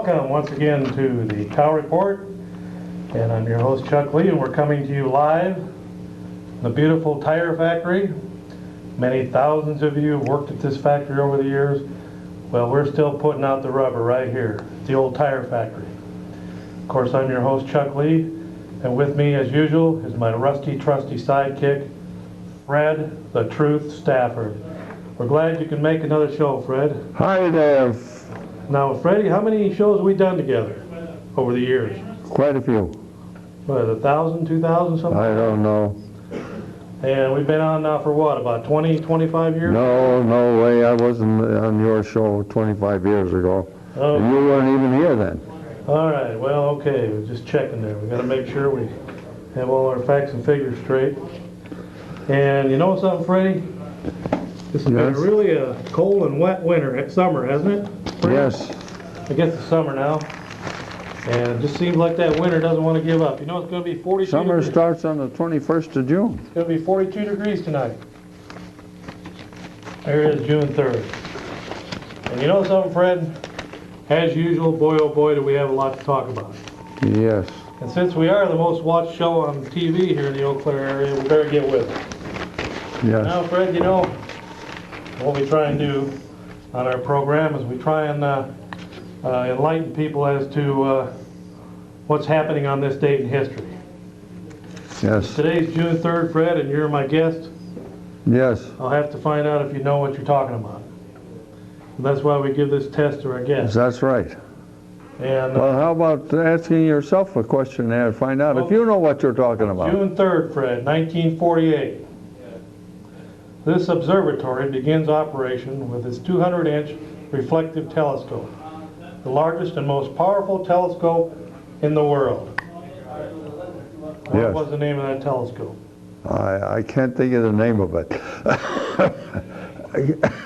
Welcome once again to the Cow Report, and I'm your host Chuck Lee, and we're coming to you live from the beautiful tire factory. Many thousands of you have worked at this factory over the years. Well, we're still putting out the rubber right here, the old tire factory. Of course, I'm your host Chuck Lee, and with me as usual is my rusty trusty sidekick, Fred the Truth Stafford. We're glad you can make another show, Fred. Hi there. Now, Freddie, how many shows have we done together over the years? Quite a few. What, 1,000, 2,000, something? I don't know. And we've been on now for what, about 20, 25 years? No way. I wasn't on your show 25 years ago. Oh. And you weren't even here then. All right, well, okay, we're just checking there. We got to make sure we have all our facts and figures straight. And you know something, Freddie? This has been really a cold and wet summer, hasn't it? Yes. I guess it's summer now. And it just seems like that winter doesn't want to give up. You know it's going to be 42 Summer degrees. starts on the 21st of June. It's going to be 42 degrees tonight. There it is, June 3rd. And you know something, Fred? As usual, boy oh boy, do we have a lot to talk about. Yes. And since we are the most watched show on TV here in the Eau Claire area, we better get with it. Yes. Now, Fred, you know, what we try and do on our program is we try and enlighten people as to what's happening on this date in history. Yes. Today's June 3rd, Fred, and you're my guest. Yes. I'll have to find out if you know what you're talking about. And that's why we give this test to our guests. That's right. And Well, how about asking yourself a question there and find out if you know what you're talking about? June 3rd, Fred, 1948. This observatory begins operation with its 200-inch reflective telescope, the largest and most powerful telescope in the world. What was the name of that telescope? I can't think of the name of it.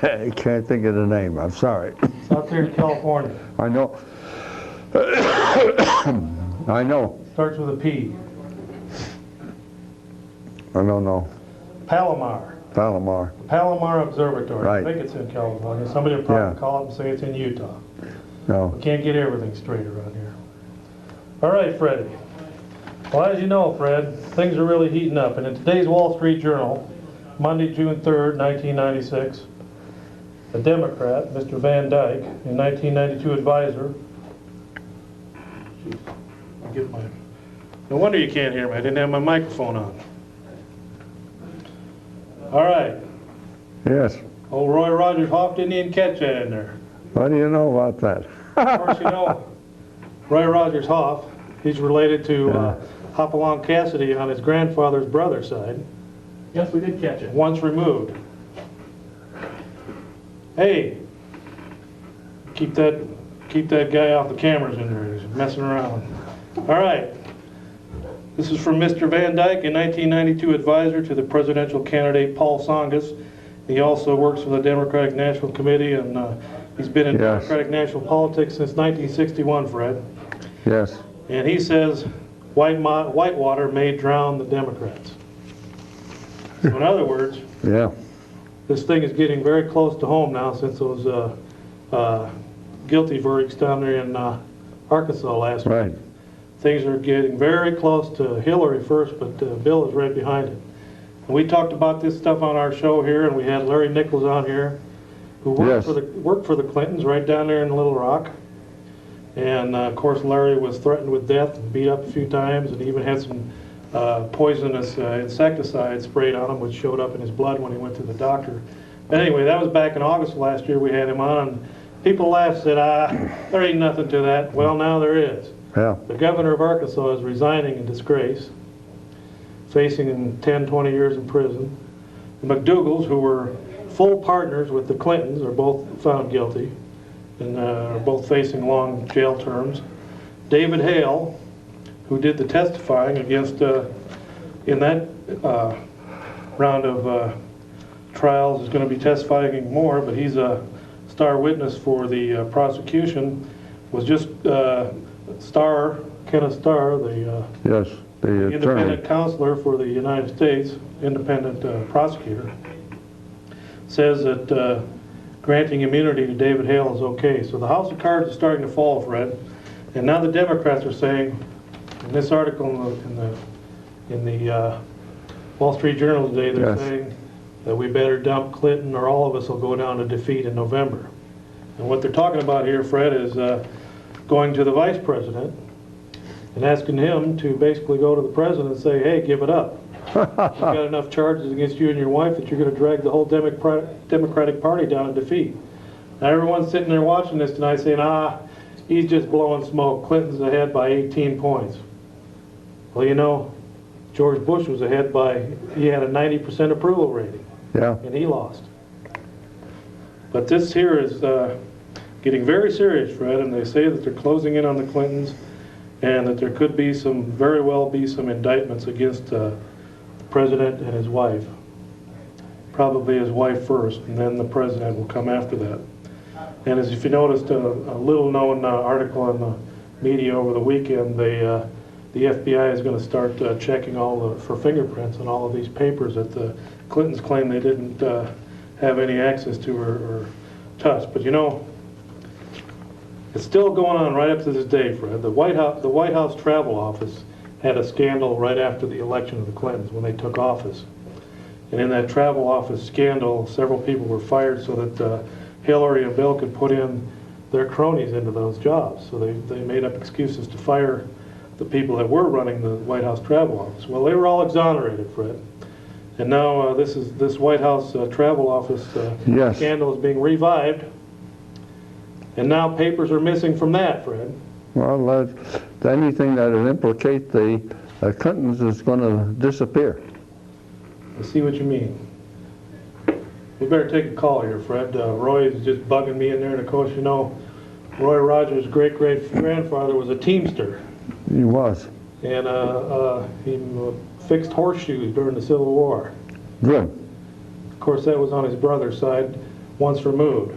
I can't think of the name. I'm sorry. It's out there in California. I know. I know. Starts with a P. I don't know. Palomar. Palomar. Palomar Observatory. Right. I think it's in California. Somebody will probably call up and say it's in Utah. No. We can't get everything straight around here. All right, Freddie. Well, as you know, Fred, things are really heating up. And in today's Wall Street Journal, Monday, June 3rd, 1996, a Democrat, Mr. Van Dyke, a 1992 advisor. Jeez, I'll get my... No wonder you can't hear me. I didn't have my microphone on. All right. Yes. Old Roy Rogers Hoff didn't even catch that in there. What do you know about that? Of course, you know, Roy Rogers Hoff, he's related to Hopalong Cassidy on his grandfather's brother's side. Yes, we did catch it. Once removed. Hey, keep that guy off the cameras in there. He's messing around. All right. This is from Mr. Van Dyke, a 1992 advisor to the presidential candidate Paul Tsongas. He also works for the Democratic National Committee, and he's been in Democratic national politics since 1961, Fred. Yes. And he says Whitewater may drown the Democrats. So in other words, this thing is getting very close to home now since those guilty verdicts down there in Arkansas last week. Things are getting very close to Hillary first, but Bill is right behind it. And we talked about this stuff on our show here, and we had Larry Nichols on here, who worked for the Clintons right down there in Little Rock. And of course, Larry was threatened with death and beat up a few times, and even had some poisonous insecticide sprayed on him, which showed up in his blood when he went to the doctor. But anyway, that was back in August of last year. We had him on, and people laughed, said, there ain't nothing to that. Well, now there is. The governor of Arkansas is resigning in disgrace, facing 10, 20 years in prison. The McDougalls, who were full partners with the Clintons, are both found guilty and are both facing long jail terms. David Hale, who did the testifying against, in that round of trials, is going to be testifying more, but he's a star witness for the prosecution, was just Kenneth Starr, the independent counselor for the United States, independent prosecutor, says that granting immunity to David Hale is okay. So the house of cards is starting to fall, Fred. And now the Democrats are saying, in this article in the Wall Street Journal today, they're saying that we better dump Clinton or all of us will go down to defeat in November. And what they're talking about here, Fred, is going to the vice president and asking him to basically go to the president and say, hey, give it up. You've got enough charges against you and your wife that you're going to drag the whole Democratic Party down in defeat. Now everyone's sitting there watching this tonight saying, he's just blowing smoke. Clinton's ahead by 18 points. Well, you know, George Bush was ahead he had a 90% approval rating. Yeah. And he lost. But this here is getting very serious, Fred, and they say that they're closing in on the Clintons and that there could be very well be some indictments against the president and his wife. Probably his wife first, and then the president will come after that. And as if you noticed, a little-known article in the media over the weekend, the FBI is going to start checking for fingerprints on all of these papers that the Clintons claim they didn't have any access to or touch. But you know, it's still going on right up to this day, Fred. The White House Travel Office had a scandal right after the election of the Clintons when they took office. And in that travel office scandal, several people were fired so that Hillary and Bill could put in their cronies into those jobs. So they made up excuses to fire the people that were running the White House Travel Office. Well, they were all exonerated, Fred. And now this White House Travel Office scandal is being revived. And now papers are missing from that, Fred. Well, anything that would implicate the Clintons is going to disappear. I see what you mean. We better take a call here, Fred. Roy is just bugging me in there, and of course, you know, Roy Rogers' great-great-grandfather was a teamster. He was. And he fixed horseshoes during the Civil War. Good. Of course, that was on his brother's side, once removed.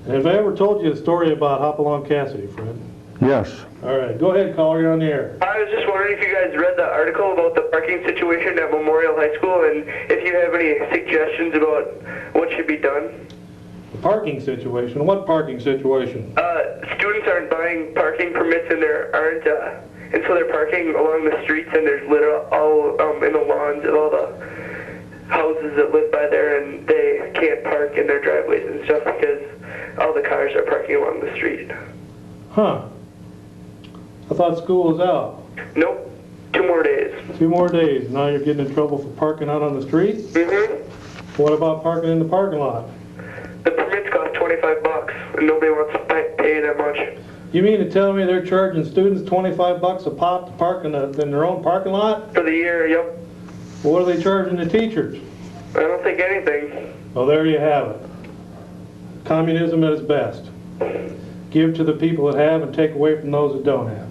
And have I ever told you the story about Hopalong Cassidy, Fred? Yes. All right, go ahead, caller, you're on the air. I was just wondering if you guys read the article about the parking situation at Memorial High School and if you have any suggestions about what should be done. The parking situation? What parking situation? Students aren't buying parking permits and and so they're parking along the streets and there's litter all in the lawns of all the houses that live by there, and they can't park in their driveways and stuff because all the cars are parking along the street. Huh. I thought school was out. Nope. 2 more days. 2 more days. Now you're getting in trouble for parking out on the street? Mm-hmm. What about parking in the parking lot? The permits cost $25 and nobody wants to pay that much. You mean to tell me they're charging students $25 a pop to park in their own parking lot? For the year, yep. Well, what are they charging the teachers? I don't think anything. Well, there you have it. Communism at its best. Give to the people that have and take away from those that don't have.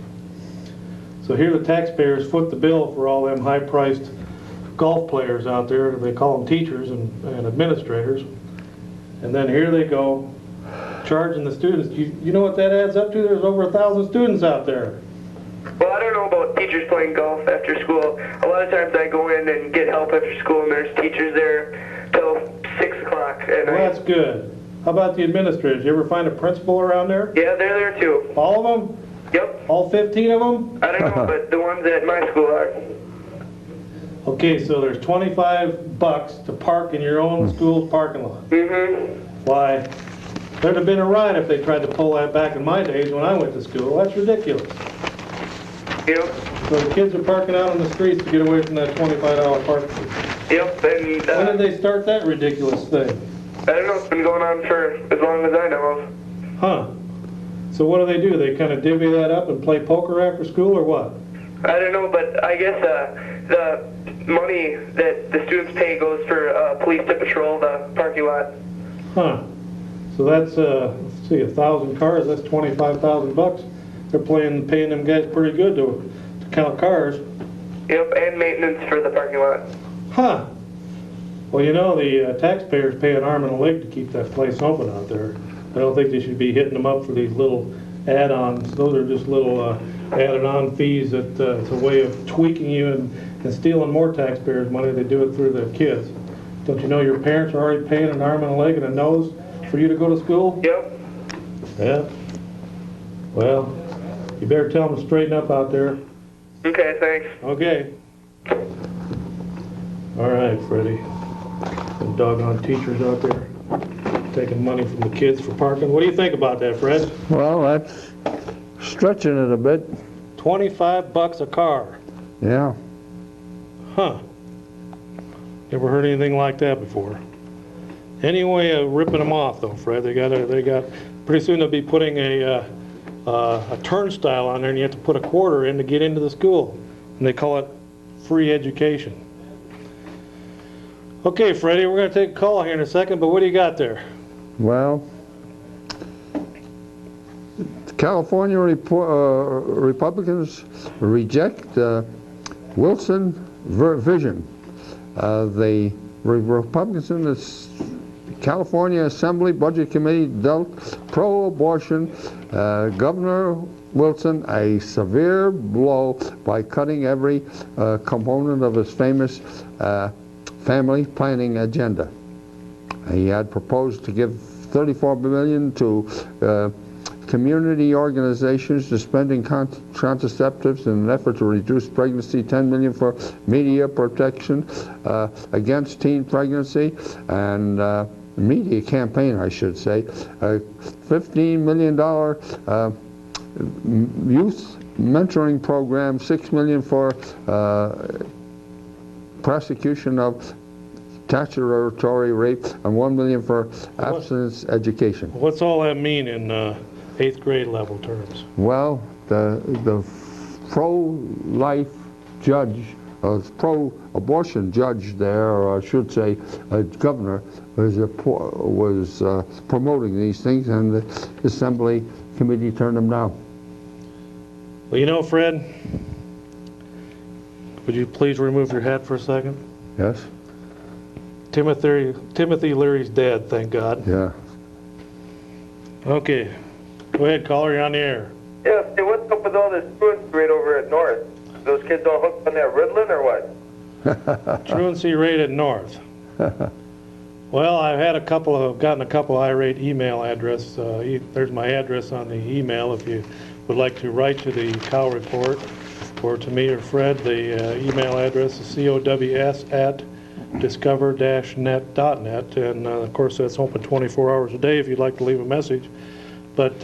So here the taxpayers foot the bill for all them high-priced golf players out there. They call them teachers and administrators. And then here they go, charging the students. You know what that adds up to? There's over 1,000 students out there. Well, I don't know about teachers playing golf after school. A lot of times I go in and get help after school, and there's teachers there till 6 o'clock at night. Well, that's good. How about the administrators? You ever find a principal around there? Yeah, they're there too. All of them? Yep. All 15 of them? I don't know, but the ones at my school are. Okay, so there's $25 to park in your own school's parking lot. Mm-hmm. Why, there'd have been a riot if they tried to pull that back in my days when I went to school. That's ridiculous. Yep. So the kids are parking out on the streets to get away from that $25 parking fee. Yep, and When did they start that ridiculous thing? I don't know, it's been going on for as long as I know of. Huh. So what do? They kind of divvy that up and play poker after school, or what? I don't know, but I guess the money that the students pay goes for police to patrol the parking lot. Huh. So that's, let's see, 1,000 cars, that's $25,000. They're paying them guys pretty good to count cars. Yep, and maintenance for the parking lot. Huh. Well, you know, the taxpayers pay an arm and a leg to keep that place open out there. I don't think they should be hitting them up for these little add-ons. Those are just little added-on fees that it's a way of tweaking you and stealing more taxpayers' money. They do it through the kids. Don't you know your parents are already paying an arm and a leg and a nose for you to go to school? Yep. Yeah. Well, you better tell them to straighten up out there. Okay, thanks. Okay. All right, Freddie. Them doggone teachers out there taking money from the kids for parking. What do you think about that, Fred? Well, that's stretching it a bit. $25 a car. Yeah. Huh. Never heard anything like that before. Any way of ripping them off, though, Fred? They got. Pretty soon they'll be putting a turnstile on there, and you have to put a quarter in to get into the school, and they call it free education. Okay, Freddie, we're going to take a call here in a second, but what do you got there? Well, California Republicans reject Wilson vision. The Republicans in the California Assembly Budget Committee dealt pro-abortion Governor Wilson a severe blow by cutting every component of his famous family planning agenda. He had proposed to give $34 million to community organizations to spending contraceptives in an effort to reduce pregnancy, $10 million for media protection against teen pregnancy, and media campaign, I should say, $15 million youth mentoring program, $6 million for prosecution of statutory rape, and $1 million for abstinence education. What's all that mean in 8th grade level terms? Well, the pro-life judge, pro-abortion judge there, or I should say governor, was promoting these things, and the Assembly Committee turned them down. Well, you know, Fred, would you please remove your hat for a second? Yes? Timothy Leary's dead, thank God. Yeah. Okay. Go ahead, caller, you're on the air. Yeah, hey, what's up with all this truancy rate over at North? Those kids all hooked on that Ritalin or what? Truancy rate at North. Well, I've gotten a couple irate email address. There's my address on the email if you would like to write to the Cow Report or to me or Fred. The email address is cows@discover-net.net, and of course that's open 24 hours a day if you'd like to leave a message. But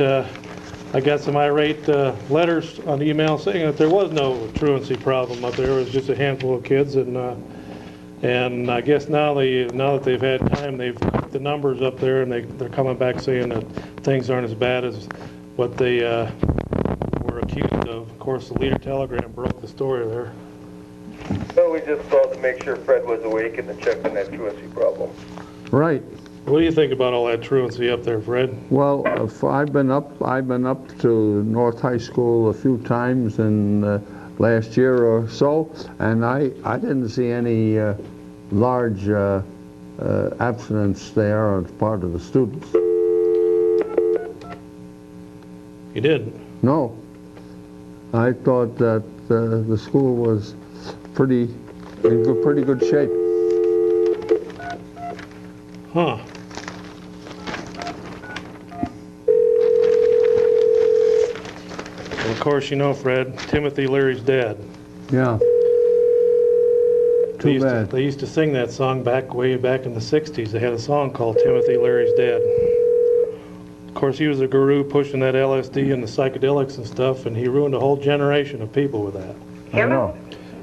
I got some irate letters on the email saying that there was no truancy problem up there. It was just a handful of kids, and I guess now that they've had time, they've cut the numbers up there, and they're coming back saying that things aren't as bad as what they were accused of. Of course, the Leader Telegram broke the story there. So we just called to make sure Fred was awake and to check on that truancy problem. Right. What do you think about all that truancy up there, Fred? Well, I've been up to North High School a few times in last year or so, and I didn't see any large abstinence there on the part of the students. You didn't? No. I thought that the school was pretty good shape. Huh. Well, of course, you know, Fred, Timothy Leary's dead. Yeah. Too bad. They used to sing that song way back in the 60s. They had a song called Timothy Leary's Dead. Of course, he was a guru pushing that LSD and the psychedelics and stuff, and he ruined a whole generation of people with that. Hello.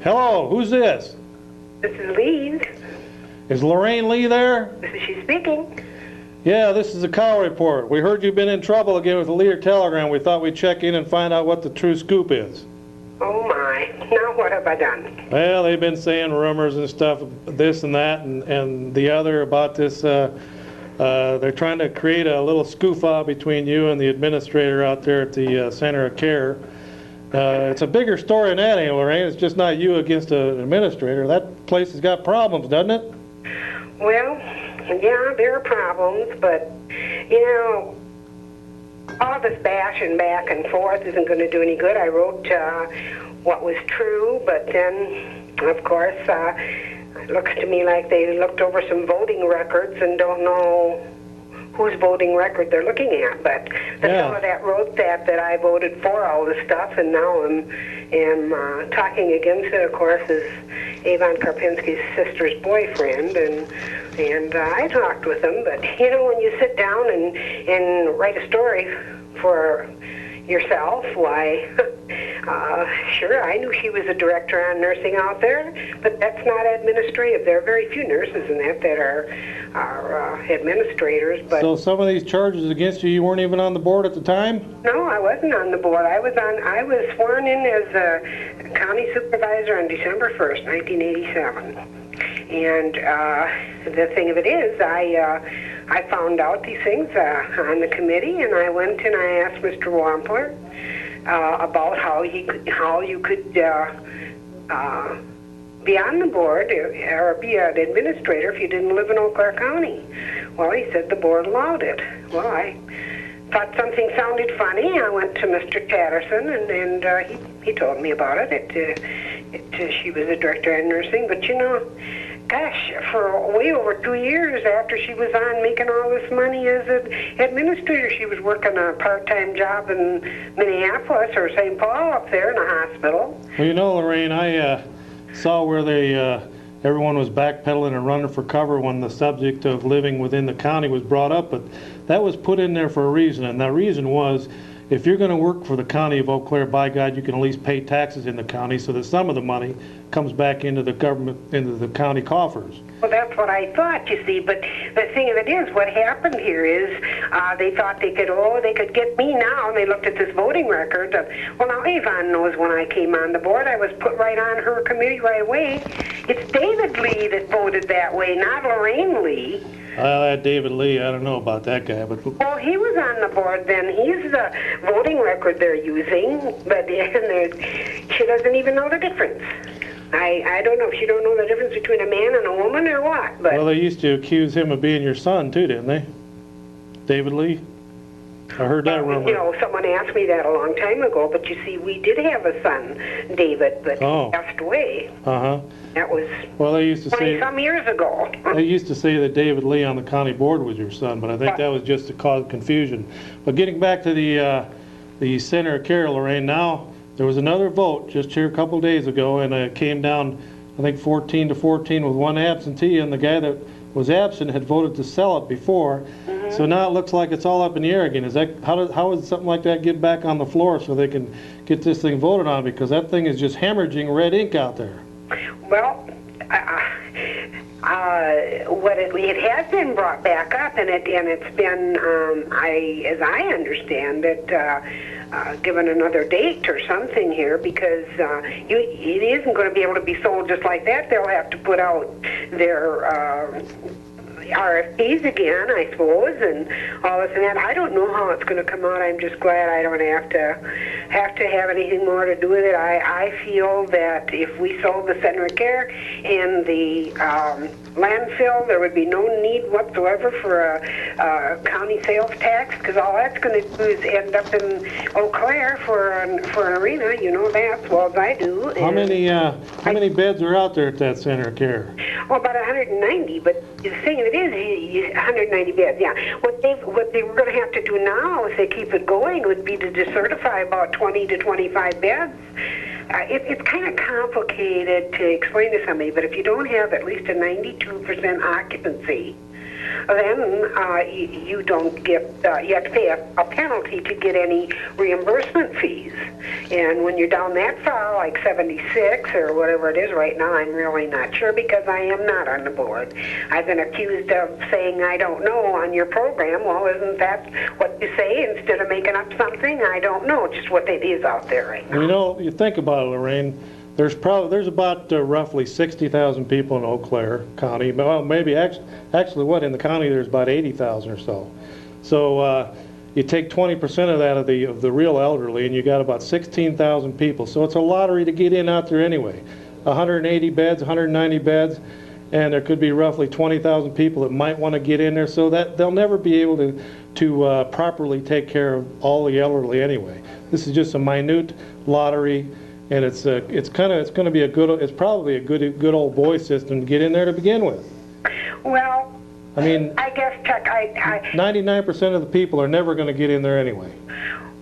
Hello, who's this? This is Lee. Is Lorraine Lee there? This is she speaking. Yeah, this is the Cow Report. We heard you've been in trouble again with the Leader Telegram. We thought we'd check in and find out what the true scoop is. Oh my, now what have I done? Well, they've been saying rumors and stuff, this and that and the other about this. They're trying to create a little skoof-off between you and the administrator out there at the Center of Care. It's a bigger story than that, ain't it, Lorraine? It's just not you against an administrator. That place has got problems, doesn't it? Well, yeah, there are problems, but, you know, all this bashing back and forth isn't going to do any good. I wrote what was true, but then, of course, it looks to me like they looked over some voting records and don't know whose voting record they're looking at. But the Yeah. fellow that wrote that I voted for all this stuff, and now am talking against it, of course, is Avon Karpinski's sister's boyfriend, and I talked with him. But you know, when you sit down and write a story for yourself, why, sure, I knew she was a director on nursing out there, but that's not administrative. There are very few nurses in that are administrators. But So some of these charges against you, you weren't even on the board at the time? no, I wasn't on the board. I was sworn in as a county supervisor on December 1st, 1987. And the thing of it is, I found out these things on the committee, and I went and I asked Mr. Wampler about how you could be on the board or be an administrator if you didn't live in Eau Claire County. Well, he said the board allowed it. Well, I thought something sounded funny. I went to Mr. Patterson, and he told me about it. She was a director of nursing, but you know, gosh, for way over 2 years after she was on making all this money as an administrator, she was working a part-time job in Minneapolis or St. Paul up there in a hospital. Well, you know, Lorraine, I saw where everyone was backpedaling and running for cover when the subject of living within the county was brought up, but that was put in there for a reason, and that reason was, if you're going to work for the county of Eau Claire, by God, you can at least pay taxes in the county so that some of the money comes back into the government, into the county coffers. Well, that's what I thought, you see, but the thing of it is, what happened here is they thought they could get me now, and they looked at this voting record. Well, now Avon knows when I came on the board, I was put right on her committee right away. It's David Lee that voted that way, not Lorraine Lee. David Lee, I don't know about that guy, but Well, he was on the board then. He's the voting record they're using, but she doesn't even know the difference. I don't know if she don't know the difference between a man and a woman or what. But well, they used to accuse him of being your son too, didn't they? David Lee? I heard that rumor. you know, someone asked me that a long time ago. But you see, we did have a son, David, but he passed away. Uh-huh. That was Well, they used to say 20-some years ago. they used to say that David Lee on the county board was your son, but I think that was just to cause confusion. But getting back to the center of care, Lorraine, now there was another vote just here a couple days ago, and it came down, I think, 14-14 with one absentee, and the guy that was absent had voted to sell it before. So now it looks like it's all up in the air again. Is that how does something like that get back on the floor so they can get this thing voted on? Because that thing is just hemorrhaging red ink out there. Well, it has been brought back up, and it's been, as I understand it, given another date or something here, because it isn't going to be able to be sold just like that. They'll have to put out their RFPs again, I suppose, and all this and that. I don't know how it's going to come out. I'm just glad I don't have to have anything more to do with it. I feel that if we sold the center of care and the landfill, there would be no need whatsoever for a county sales tax, because all that's going to do is end up in Eau Claire for an arena. You know that as well as I do. How many beds are out there at that center of care? Well, about 190, but the thing of it is 190 beds, yeah. What they were going to have to do now, if they keep it going, would be to decertify about 20 to 25 beds. It's kind of complicated to explain to somebody, but if you don't have at least a 92% occupancy, then you don't get, you have to pay a penalty to get any reimbursement fees. And when you're down that far, like 76 or whatever it is right now, I'm really not sure, because I am not on the board. I've been accused of saying I don't know on your program. Well, isn't that what you say instead of making up something? I don't know, just what it is out there right now. You know, you think about it, Lorraine, there's about roughly 60,000 people in Eau Claire County. Well, maybe actually in the county there's about 80,000 or so. So you take 20% of that of the real elderly, and you got about 16,000 people. So it's a lottery to get in out there anyway. 180 beds, 190 beds, and there could be roughly 20,000 people that might want to get in there. So that they'll never be able to properly take care of all the elderly anyway. This is just a minute lottery. And it's going to be it's probably a good old boy system to get in there to begin with. Well, I mean, I guess, Chuck, 99% of the people are never going to get in there anyway.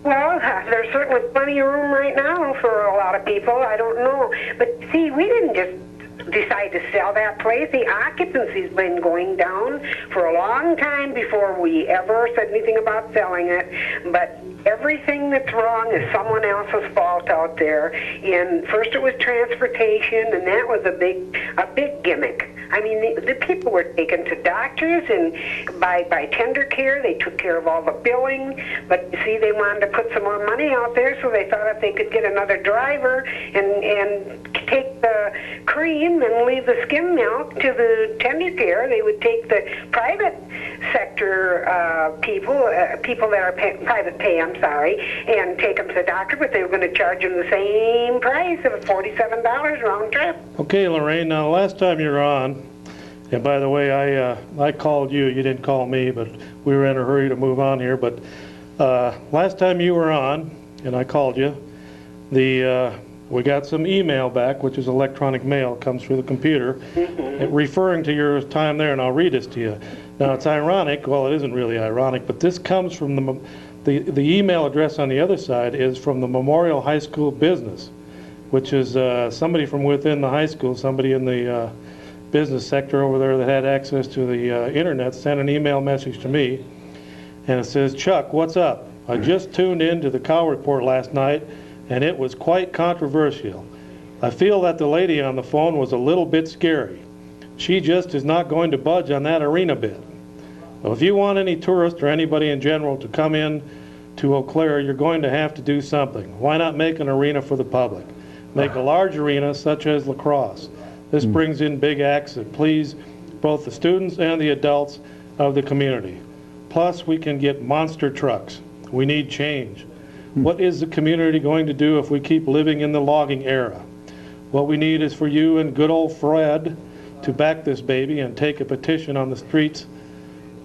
well, there's certainly plenty of room right now for a lot of people. I don't know. But see, we didn't just decide to sell that place. The occupancy's been going down for a long time before we ever said anything about selling it. But everything that's wrong is someone else's fault out there. And first it was transportation, and that was a big gimmick. I mean, the people were taken to doctors, and by tender care, they took care of all the billing. But you see, they wanted to put some more money out there, so they thought if they could get another driver and take the cream and leave the skim milk to the tender care, they would take the private sector people that are private pay, and take them to the doctor, but they were going to charge them the same price of $47 round trip. Okay, Lorraine, now last time you were on, and by the way, I called you, you didn't call me, but we were in a hurry to move on here, but last time you were on, and I called you, we got some email back, which is electronic mail, comes through the computer, referring to your time there, and I'll read this to you. Now, it's ironic, well, it isn't really ironic, but this comes from the email address on the other side is from the Memorial High School Business, which is somebody from within the high school, somebody in the business sector over there that had access to the internet, sent an email message to me, and it says, Chuck, what's up? I just tuned in to the Cow Report last night, and it was quite controversial. I feel that the lady on the phone was a little bit scary. She just is not going to budge on that arena bid. Well, if you want any tourist or anybody in general to come in to Eau Claire, you're going to have to do something. Why not make an arena for the public? Make a large arena such as lacrosse. This brings in big acts that please both the students and the adults of the community. Plus, we can get monster trucks. We need change. What is the community going to do if we keep living in the logging era? What we need is for you and good old Fred to back this baby and take a petition on the streets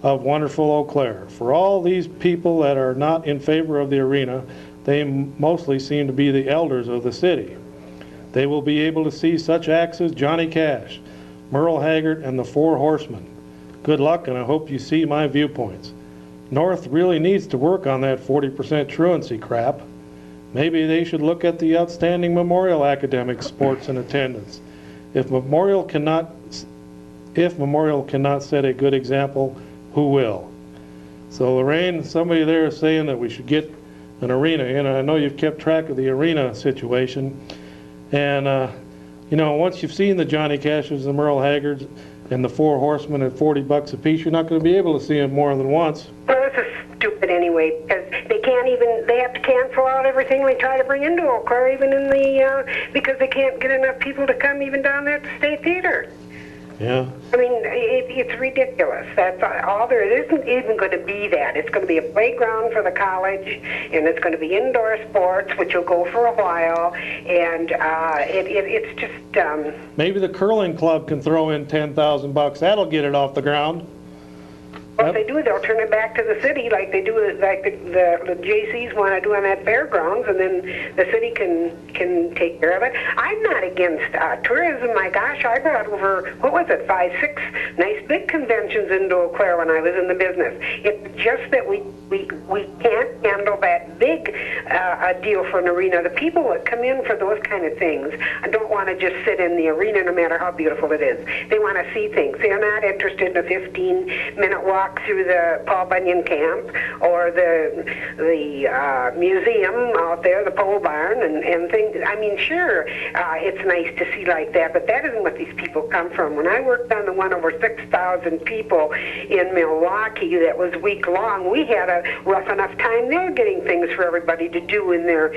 of wonderful Eau Claire. For all these people that are not in favor of the arena, they mostly seem to be the elders of the city. They will be able to see such acts as Johnny Cash, Merle Haggard, and the Four Horsemen. Good luck, and I hope you see my viewpoints. North really needs to work on that 40% truancy crap. Maybe they should look at the outstanding Memorial academic sports and attendance. If Memorial cannot set a good example, who will? So Lorraine, somebody there is saying that we should get an arena in. I know you've kept track of the arena situation, and you know, once you've seen the Johnny Cashes, the Merle Haggards, and the Four Horsemen at $40 a piece, you're not going to be able to see them more than once. Well, this is stupid anyway, because they have to cancel out everything they try to bring into Eau Claire, even in because they can't get enough people to come even down there at the State Theater. Yeah. I mean, it's ridiculous. That's all. There isn't even going to be that. It's going to be a playground for the college, and it's going to be indoor sports, which will go for a while, and it's just... Maybe the curling club can throw in $10,000. That'll get it off the ground. Well, if they do, they'll turn it back to the city like they do, like the JCs want to do on that fairgrounds, and then the city can take care of it. I'm not against tourism. My gosh, I brought over, 5, 6 nice big conventions into Eau Claire when I was in the business. It's just that we can't handle that big a deal for an arena. The people that come in for those kind of things don't want to just sit in the arena no matter how beautiful it is. They want to see things. They're not interested in a 15-minute walk through the Paul Bunyan camp or the museum out there, the pole barn and things. I mean, sure, it's nice to see like that, but that isn't what these people come from. When I worked on the one over 6,000 people in Milwaukee that was week-long, we had a rough enough time there getting things for everybody to do in their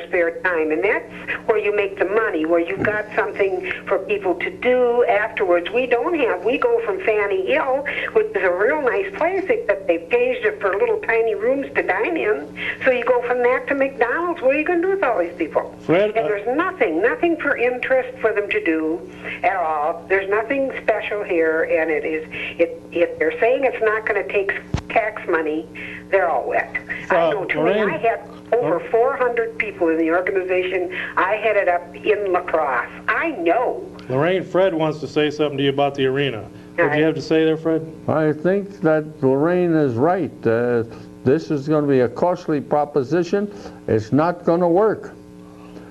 spare time, and that's where you make the money, where you've got something for people to do afterwards. We don't have. We go from Fanny Hill, which is a real nice place, except they've changed it for little tiny rooms to dine in. So you go from that to McDonald's. What are you going to do with all these people? Fred, and there's nothing for interest for them to do at all. There's nothing special here, and if they're saying it's not going to take tax money, they're all wet. I know, I had over 400 people in the organization. I headed up in lacrosse. I know. Lorraine, Fred wants to say something to you about the arena. What do you have to say there, Fred? I think that Lorraine is right. This is going to be a costly proposition. It's not going to work.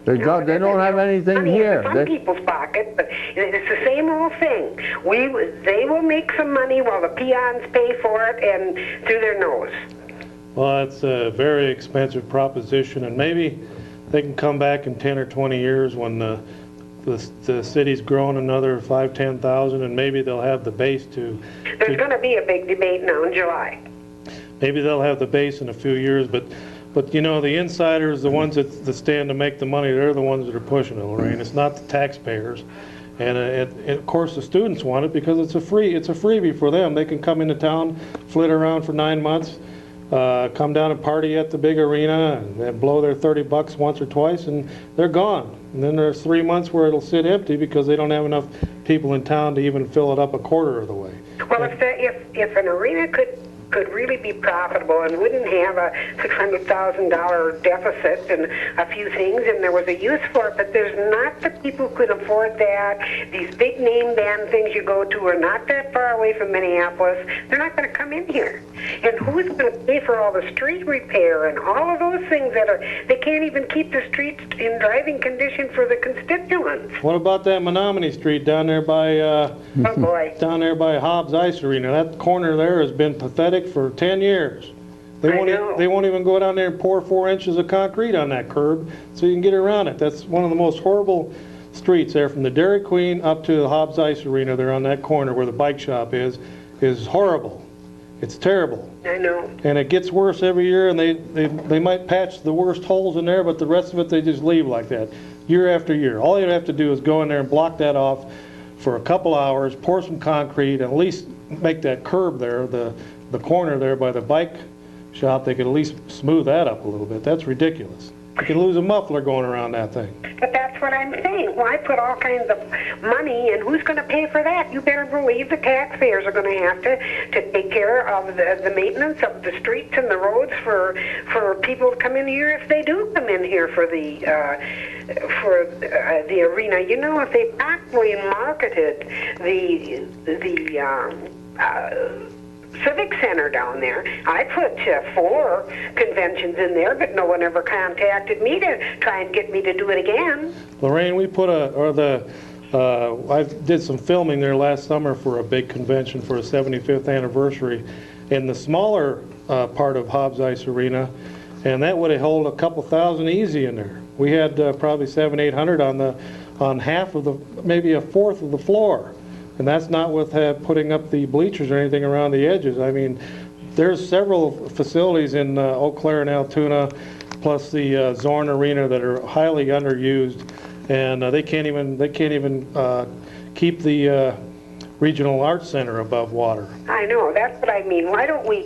They don't have anything money here. in some people's pocket, but it's the same old thing. They will make some money while the peons pay for it and through their nose. Well, it's a very expensive proposition, and maybe they can come back in 10 or 20 years when the city's grown another 5,000-10,000, and maybe they'll have the base to... There's going to be a big debate now in July. Maybe they'll have the base in a few years, but you know, the insiders, the ones that stand to make the money, they're the ones that are pushing it, Lorraine. It's not the taxpayers. And of course the students want it because it's a freebie for them. They can come into town, flit around for 9 months, come down and party at the big arena and blow their $30 once or twice, and they're gone. And then there's 3 months where it'll sit empty because they don't have enough people in town to even fill it up a quarter of the way. Well, if an arena could really be profitable and wouldn't have a $600,000 deficit and a few things, and there was a use for it, but there's not the people who could afford that. These big name band things you go to are not that far away from Minneapolis. They're not going to come in here. And who's going to pay for all the street repair and all of those things they can't even keep the streets in driving condition for the constituents. What about that Menominee Street down there by Oh boy. down there by Hobbs Ice Arena? That corner there has been pathetic for 10 years. They won't even go down there and pour 4 inches of concrete on that curb so you can get around it. That's one of the most horrible streets there, from the Dairy Queen up to the Hobbs Ice Arena there on that corner where the bike shop is horrible. It's terrible. I know. And it gets worse every year, and they might patch the worst holes in there, but the rest of it they just leave like that year after year. All you have to do is go in there and block that off for a couple hours, pour some concrete, and at least make that curb there, the corner there by the bike shop, they could at least smooth that up a little bit. That's ridiculous. You could lose a muffler going around that thing. But that's what I'm saying. Why put all kinds of money, and who's going to pay for that? You better believe the taxpayers are going to have to take care of the maintenance of the streets and the roads for people to come in here if they do come in here for the arena. You know, if they properly marketed the Civic Center down there. I put 4 conventions in there, but no one ever contacted me to try and get me to do it again. Lorraine, we put I did some filming there last summer for a big convention for a 75th anniversary in the smaller part of Hobbs Ice Arena, and that would have held a couple thousand easy in there. We had probably 700-800 on half of maybe a fourth of the floor. And that's not with putting up the bleachers or anything around the edges. I mean, there's several facilities in Eau Claire and Altoona, plus the Zorn Arena, that are highly underused, and they can't even keep the Regional Arts Center above water. I know, that's what I mean. Why don't we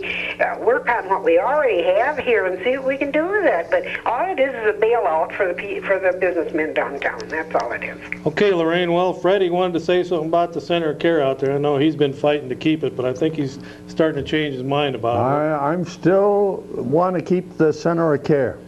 work on what we already have here and see what we can do with that? But all it is a bailout for the businessmen downtown. That's all it is. Okay, Lorraine. Well, Freddie wanted to say something about the Center of Care out there. I know he's been fighting to keep it, but I think he's starting to change his mind about it. I'm still want to keep the Center of Care.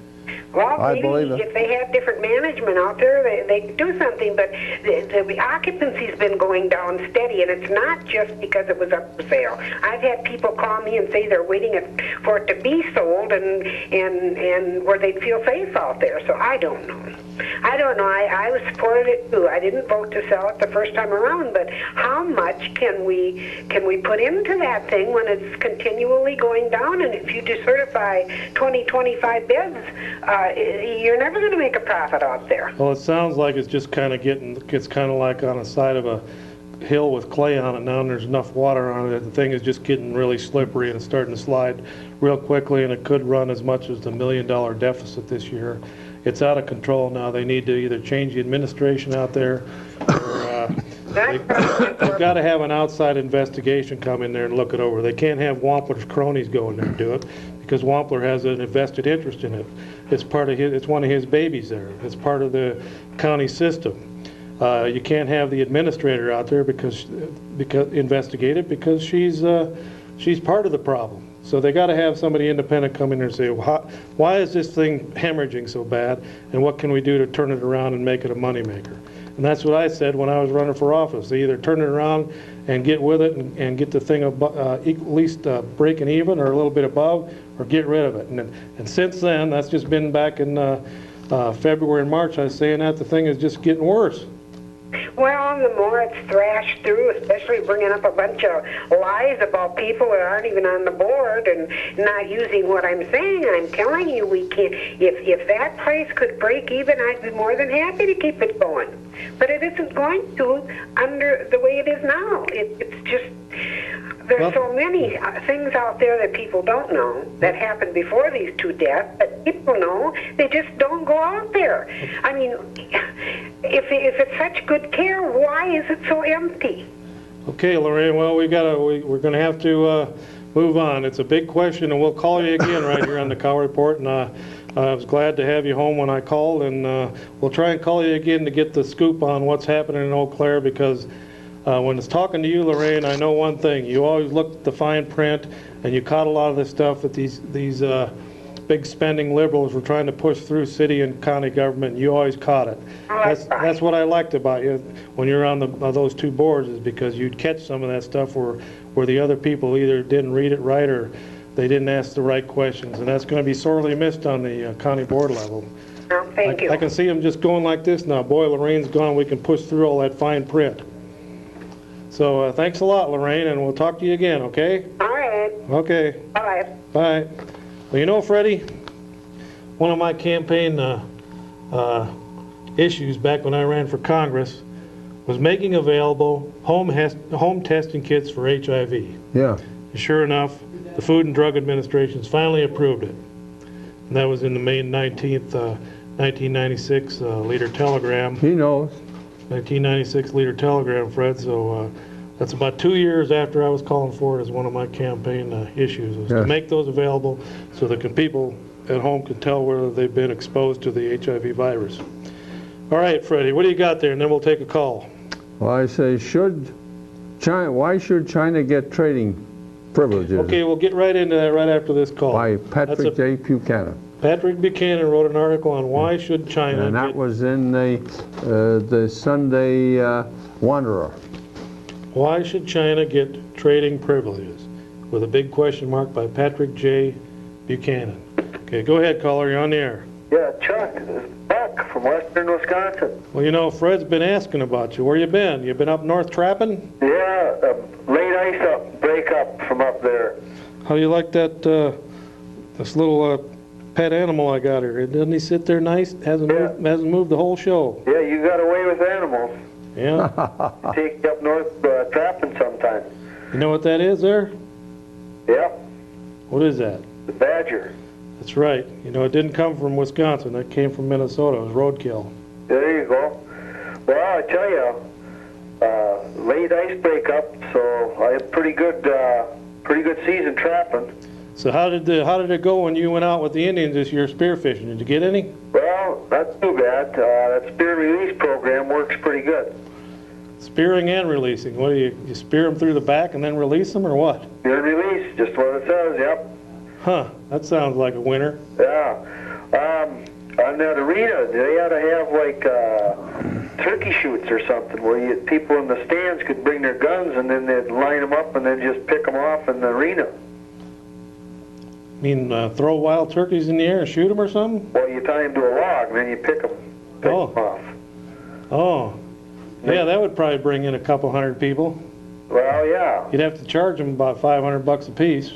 Well, maybe believe it. if they had different management out there, they could do something, but the occupancy's been going down steady, and it's not just because it was up for sale. I've had people call me and say they're waiting for it to be sold and where they'd feel safe out there, so I don't know. I was supported it too. I didn't vote to sell it the first time around, but how much can we put into that thing when it's continually going down? And if you decertify 20, 25 beds, you're never going to make a profit out there. Well, it sounds like it's just kind of gets kind of like on the side of a hill with clay on it now, and there's enough water on it. The thing is just getting really slippery, and it's starting to slide real quickly, and it could run as much as the $1 million deficit this year. It's out of control now. They need to either change the administration out there, or they've got to have an outside investigation come in there and look it over. They can't have Wampler's cronies go in there and do it, because Wampler has an invested interest in it. It's one of his babies there. It's part of the county system. You can't have the administrator out there because investigate it, because she's part of the problem. So they got to have somebody independent come in there and say, why is this thing hemorrhaging so bad, and what can we do to turn it around and make it a moneymaker? And that's what I said when I was running for office. They either turn it around and get with it and get the thing at least breaking even or a little bit above, or get rid of it. And since then, that's just been back in February and March, I was saying that the thing is just getting worse. Well, the more it's thrashed through, especially bringing up a bunch of lies about people that aren't even on the board and not using what I'm saying, I'm telling you, we can't. If that place could break even, I'd be more than happy to keep it going. But it isn't going to under the way it is now. It's just, there's so many things out there that people don't know that happened before these two deaths that people know. They just don't go out there. I mean, if it's such good care, why is it so empty? Okay, Lorraine, well, we're going to have to move on. It's a big question, and we'll call you again right here on the Cow Report. And I was glad to have you home when I called, and we'll try and call you again to get the scoop on what's happening in Eau Claire, because when it's talking to you, Lorraine, I know one thing. You always look at the fine print, and you caught a lot of the stuff that these big spending liberals were trying to push through city and county government. You always caught it. That's what I liked about you when you're on those two boards, is because you'd catch some of that stuff where the other people either didn't read it right or they didn't ask the right questions, and that's going to be sorely missed on the county board level. Thank you. I can see them just going like this now. Boy, Lorraine's gone. We can push through all that fine print. So thanks a lot, Lorraine, and we'll talk to you again, okay? All right. Okay. Bye. Bye. Well, you know, Freddie, one of my campaign issues back when I ran for Congress was making available home testing kits for HIV. Yeah. And sure enough, the Food and Drug Administration's finally approved it. And that was in the May 19th, 1996 Leader Telegram. He knows. 1996 Leader Telegram, Fred. So that's about 2 years after I was calling for it as one of my campaign issues, was to make those available so that people at home can tell whether they've been exposed to the HIV virus. All right, Freddie, what do you got there? And then we'll take a call. Well, I say, why should China get trading privileges? Okay, we'll get right into that right after this call. By Patrick J. Buchanan. Patrick Buchanan wrote an article on why should China... And that was in the Sunday Wanderer. Why should China get trading privileges? With a big question mark by Patrick J. Buchanan. Okay, go ahead, caller. You're on the air. Yeah, Chuck, this is Buck from western Wisconsin. Well, you know, Fred's been asking about you. Where you been? You been up north trapping? Yeah, late ice break up from up there. How do you like that, this little pet animal I got here? Doesn't he sit there nice? Hasn't moved the whole show. Yeah, you got away with animals. Yeah. Take you up north trapping sometime. You know what that is there? Yeah, What is that? the badger. That's right. You know, it didn't come from Wisconsin. That came from Minnesota. It was roadkill. There you go. Well, I tell you, late ice breakup, so I had pretty good season trapping. So how did it go when you went out with the Indians this year spearfishing? Did you get any? Well, not too bad. That spear release program works pretty good. Spearing and releasing. What do you spear them through the back and then release them, or what? Spear release, just what it says. Yep. Huh. That sounds like a winner. Yeah. On that arena, they ought to have like turkey shoots or something where people in the stands could bring their guns and then they'd line them up and then just pick them off in the arena. I mean, throw wild turkeys in the air and shoot them or something? Well, you tie them to a log and then you pick them off. Oh. Yeah, that would probably bring in a couple hundred people. Well, yeah. You'd have to charge them about $500 a piece.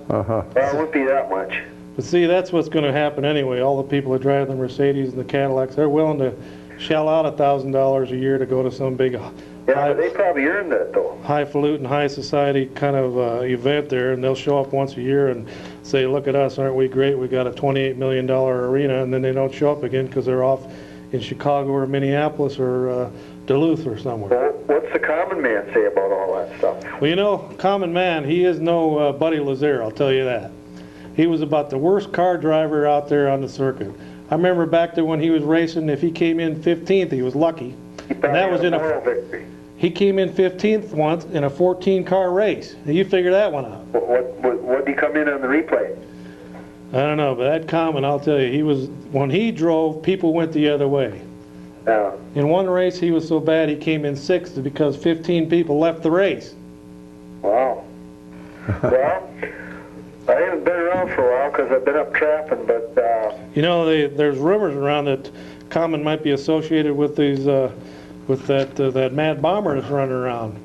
Uh-huh. Well, it wouldn't be that much. But see, that's what's going to happen anyway. All the people that drive the Mercedes and the Cadillacs, they're willing to shell out $1,000 a year to go to some big Yeah, but they probably earned that, though. highfalutin, high society kind of event there, and they'll show up once a year and say, look at us, aren't we great? We got a $28 million arena, and then they don't show up again because they're off in Chicago or Minneapolis or Duluth or somewhere. Well, what's the common man say about all that stuff? Well, you know, common man, he is no Buddy Lazier, I'll tell you that. He was about the worst car driver out there on the circuit. I remember back there when he was racing, if he came in 15th, he was lucky. And that was in moral victory. He came in 15th once in a 14-car race. You figure that one out. What did he come in on the replay? I don't know, but that Common, I'll tell you, when he drove, people went the other way. Yeah. In one race, he was so bad he came in sixth because 15 people left the race. Wow. Well, I haven't been around for a while because I've been up trapping, but You know, there's rumors around that Common might be associated with these, with that mad bomber that's running around.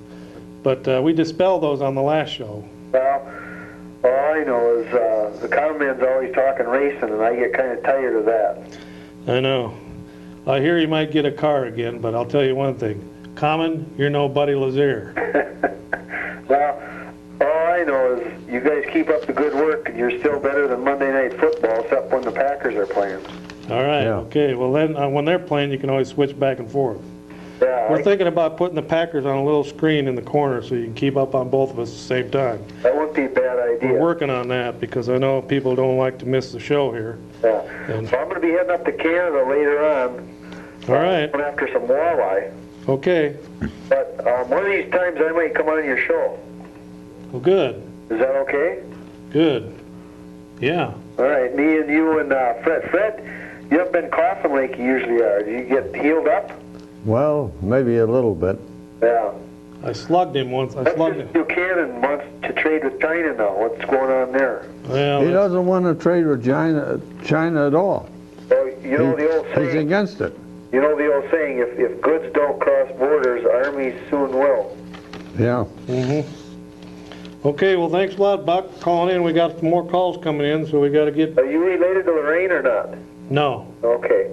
But we dispelled those on the last show. well, all I know is the common man's always talking racing, and I get kind of tired of that. I know. I hear he might get a car again, but I'll tell you one thing. Common, you're no Buddy Lazier. Well, all I know is you guys keep up the good work, and you're still better than Monday Night Football, except when the Packers are playing. All right, Yeah. okay. Well, then when they're playing, you can always switch back and forth. Yeah, We're thinking about putting the Packers on a little screen in the corner so you can keep up on both of us at the same time. that wouldn't be a bad idea. We're working on that because I know people don't like to miss the show here. Yeah. And- So I'm going to be heading up to Canada later on. All right, Going after some walleye. okay. But one of these times I might come on your show. Well, good, Is that okay? good. Yeah. All right, me and you and Fred. Fred, you haven't been coughing like you usually are. Did you get healed up? Well, maybe a little bit. Yeah. I slugged him once. I That's slugged just him. Buchanan wants to trade with China now. What's going on there? Well, He doesn't want to trade with China at all. Well, you know the old He's saying. against it. You know the old saying: if goods don't cross borders, armies soon will. Yeah. okay, well, thanks a lot, Buck, for calling in. We got some more calls coming in, so we got to get... Are you related to Lorraine or not? No. Okay.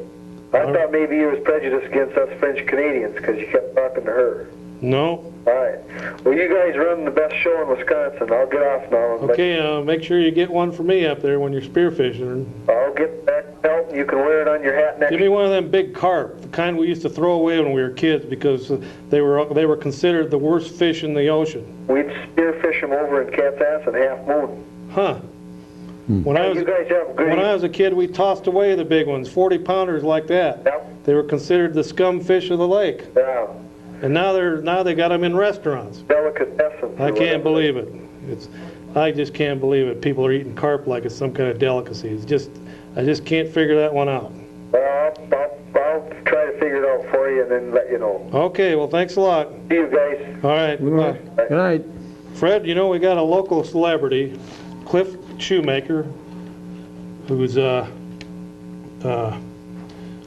I thought maybe you was prejudiced against us French Canadians because you kept talking to her. No? All right. Well, you guys run the best show in Wisconsin. I'll get off now. And Okay, make sure you get one for me up there when you're spearfishing. I'll get that belt and you can wear it on your hat next Give me one of them big carp, the kind we used to throw away when we were kids because they were considered the worst fish in the ocean. We'd spearfish them over in Cat's Ass and Half Moon. Huh. When I was You guys have good... when I was a kid, we tossed away the big ones, 40-pounders like that. Yep. They were considered the scum fish of the lake, Yeah. and now they got them in restaurants. Delicatessen. I can't believe it. I just can't believe it. People are eating carp like it's some kind of delicacy. I just can't figure that one out. Well, I'll try to figure it out for you and then let you know. Okay, well, thanks a lot. See you guys. All right, bye. Good night. Fred, you know we got a local celebrity, Cliff Shoemaker, who's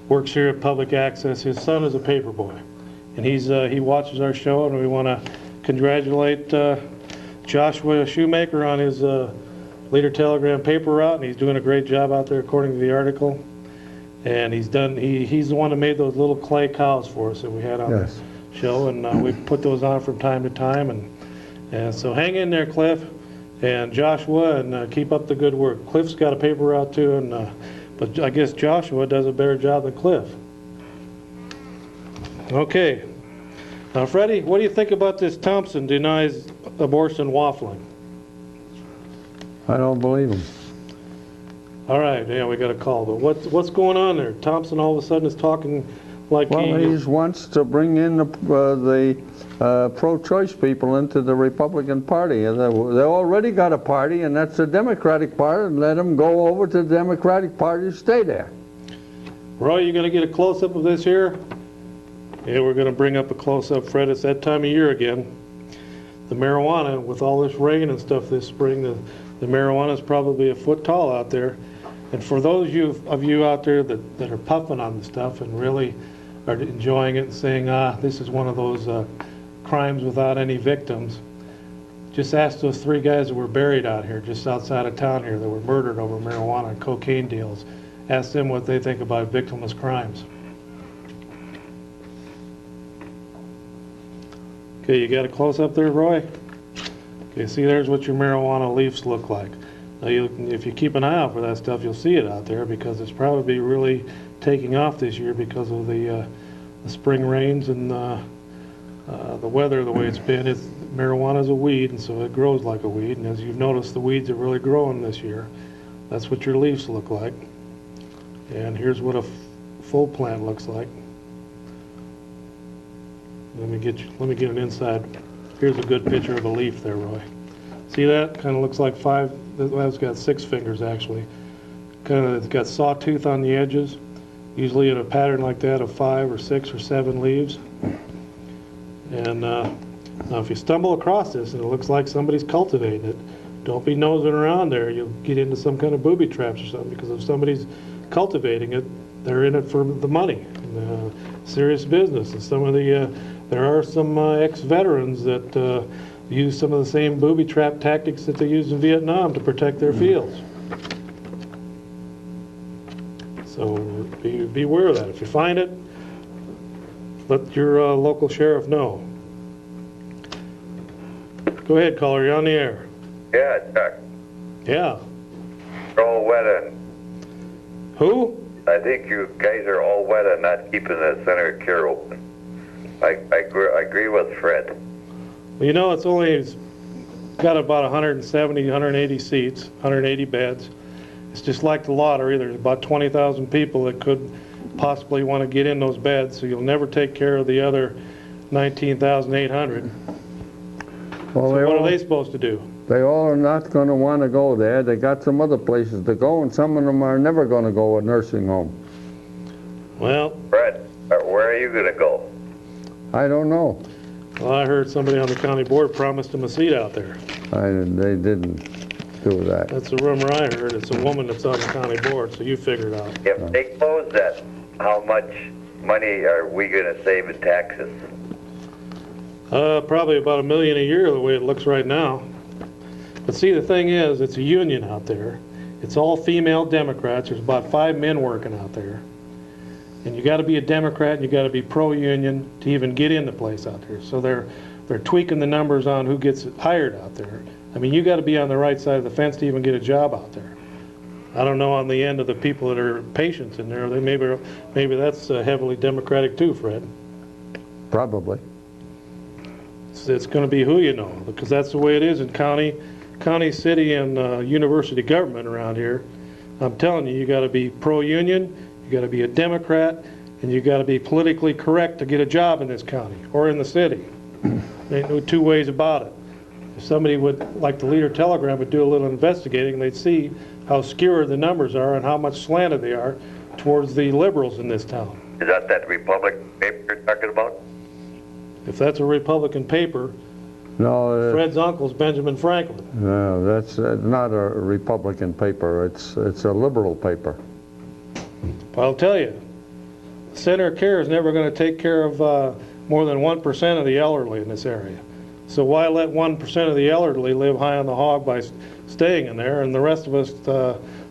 works here at Public Access. His son is a paper boy, and he watches our show, and we want to congratulate Joshua Shoemaker on his Leader Telegram paper route, and he's doing a great job out there according to the article. And he's the one that made those little clay cows for us that we had on the show, and we put those on from time to time, and so hang in there, Cliff and Joshua, and keep up the good work. Cliff's got a paper route too, but I guess Joshua does a better job than Cliff. Okay. Now, Freddie, what do you think about this Thompson denies abortion waffling? I don't believe him. All right, yeah, we got a call, but what's going on there? Thompson all of a sudden is talking like Well, he wants to bring in the pro-choice people into the Republican Party. They already got a party, and that's the Democratic Party, and let them go over to the Democratic Party to stay there. Roy, you going to get a close-up of this here? Yeah, we're going to bring up a close-up, Fred. It's that time of year again. The marijuana, with all this rain and stuff this spring, the marijuana is probably a foot tall out there. And for those of you out there that are puffing on the stuff and really are enjoying it and saying, this is one of those crimes without any victims, just ask those 3 guys that were buried out here just outside of town here that were murdered over marijuana and cocaine deals. Ask them what they think about victimless crimes. Okay, you got a close-up there, Roy? Okay, see, there's what your marijuana leaves look like. Now, if you keep an eye out for that stuff, you'll see it out there because it's probably really taking off this year because of the spring rains and the weather the way it's been. Marijuana is a weed, and so it grows like a weed. And as you've noticed, the weeds are really growing this year. That's what your leaves look like. And here's what a full plant looks like. Let me get an inside. Here's a good picture of a leaf there, Roy. See that? Kind of looks like 5. Well, it's got 6 fingers actually. It's got sawtooth on the edges, usually in a pattern like that of 5 or 6 or 7 leaves. And now if you stumble across this and it looks like somebody's cultivating it, don't be nosing around there. You'll get into some kind of booby traps or something, because if somebody's cultivating it, they're in it for the money. Serious business. And some of the there are some ex-veterans that use some of the same booby trap tactics that they used in Vietnam to protect their fields. So beware of that. If you find it, let your local sheriff know. Go ahead, caller. You're on the air. Yeah, Chuck. Yeah. You're all wet and Who? I think you guys are all wet and not keeping the center of care open. I agree with Fred. Well, you know, it's got about 170, 180 seats, 180 beds. It's just like the lottery. There's about 20,000 people that could possibly want to get in those beds, so you'll never take care of the other 19,800. Well, So what are they supposed to do? They all are not going to want to go there. They got some other places to go, and some of them are never going to go a nursing home. Well, Fred, where are you going to go? I don't know. I heard somebody on the county board promised him a seat out there. They didn't do that. That's a rumor I heard. It's a woman that's on the county board, so you figure it out. If they close that, how much money are we going to save in taxes? Probably about $1 million a year the way it looks right now. But see, the thing is, it's a union out there. It's all female Democrats. There's about 5 men working out there. And you got to be a Democrat and you got to be pro-union to even get in the place out there. So they're tweaking the numbers on who gets hired out there. I mean, you got to be on the right side of the fence to even get a job out there. I don't know on the end of the people that are patients in there. They maybe that's heavily Democratic too, Fred. Probably. It's going to be who you know, because that's the way it is in county, city, and university government around here. I'm telling you, you got to be pro-union, you got to be a Democrat, and you got to be politically correct to get a job in this county or in the city. There ain't no two ways about it. If somebody would, like the Leader Telegram, would do a little investigating, they'd see how skewered the numbers are and how much slanted they are towards the liberals in this town. Is that Republic paper you're talking about? If that's a Republican paper, No, Fred's uncle's Benjamin Franklin. no, that's not a Republican paper. It's a liberal paper. But I'll tell you, Center of Care is never going to take care of more than 1% of the elderly in this area. So why let 1% of the elderly live high on the hog by staying in there, and the rest of us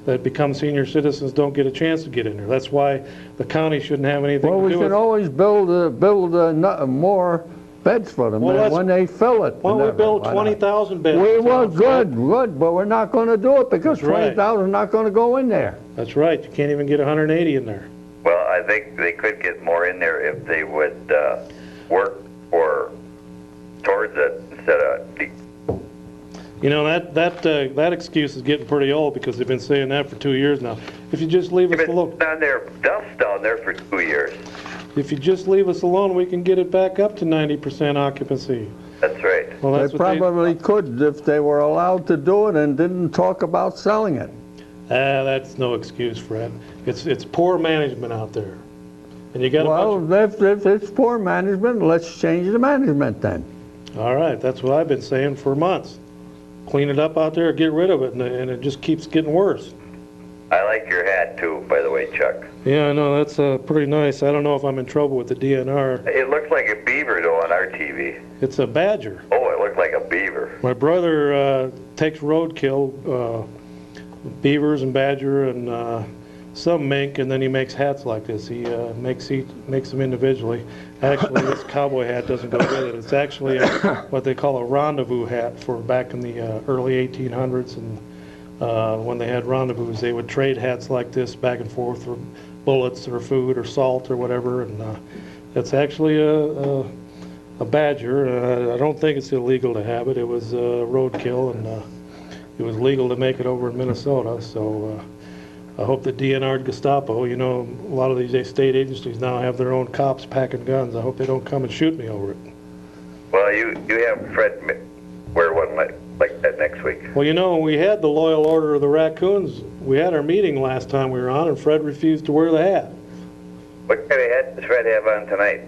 that become senior citizens don't get a chance to get in there? That's why the county shouldn't have anything Well, to we do can with it. always build more beds for them when they fill it. Why don't we build 20,000 beds? We will, good, but we're not going to do it because That's right. 20,000 is not going to go in there. That's right. You can't even get 180 in there. Well, I think they could get more in there if they would work towards it instead of. You know, that excuse is getting pretty old because they've been saying that for 2 years now. If you just leave us It's alone, been on their dust down there for 2 years. if you just leave us alone, we can get it back up to 90% occupancy. That's right. Well, that's They what probably could if they were allowed to do it and didn't talk about selling it. That's no excuse, Fred. It's poor management out there, and you got a bunch Well, if it's poor management, let's change the management then. of, all right. That's what I've been saying for months. Clean it up out there, get rid of it, and it just keeps getting worse. I like your hat too, by the way, Chuck. Yeah, I know, that's pretty nice. I don't know if I'm in trouble with the DNR. It looks like a beaver though on our TV. It's a badger. Oh, it looked like a beaver. My brother takes roadkill, beavers and badger and some mink, and then he makes hats like this. He makes them individually. Actually, this cowboy hat doesn't go with it. It's actually what they call a rendezvous hat for back in the early 1800s, and when they had rendezvous, they would trade hats like this back and forth for bullets or food or salt or whatever. And that's actually a badger. I don't think it's illegal to have it. It was roadkill, and it was legal to make it over in Minnesota. So I hope the DNR Gestapo, you know, a lot of these state agencies now have their own cops packing guns. I hope they don't come and shoot me over it. Well, you have Fred wear one like that next week. Well, you know, we had the Loyal Order of the Raccoons. We had our meeting last time we were on, and Fred refused to wear the hat. Fred have on tonight?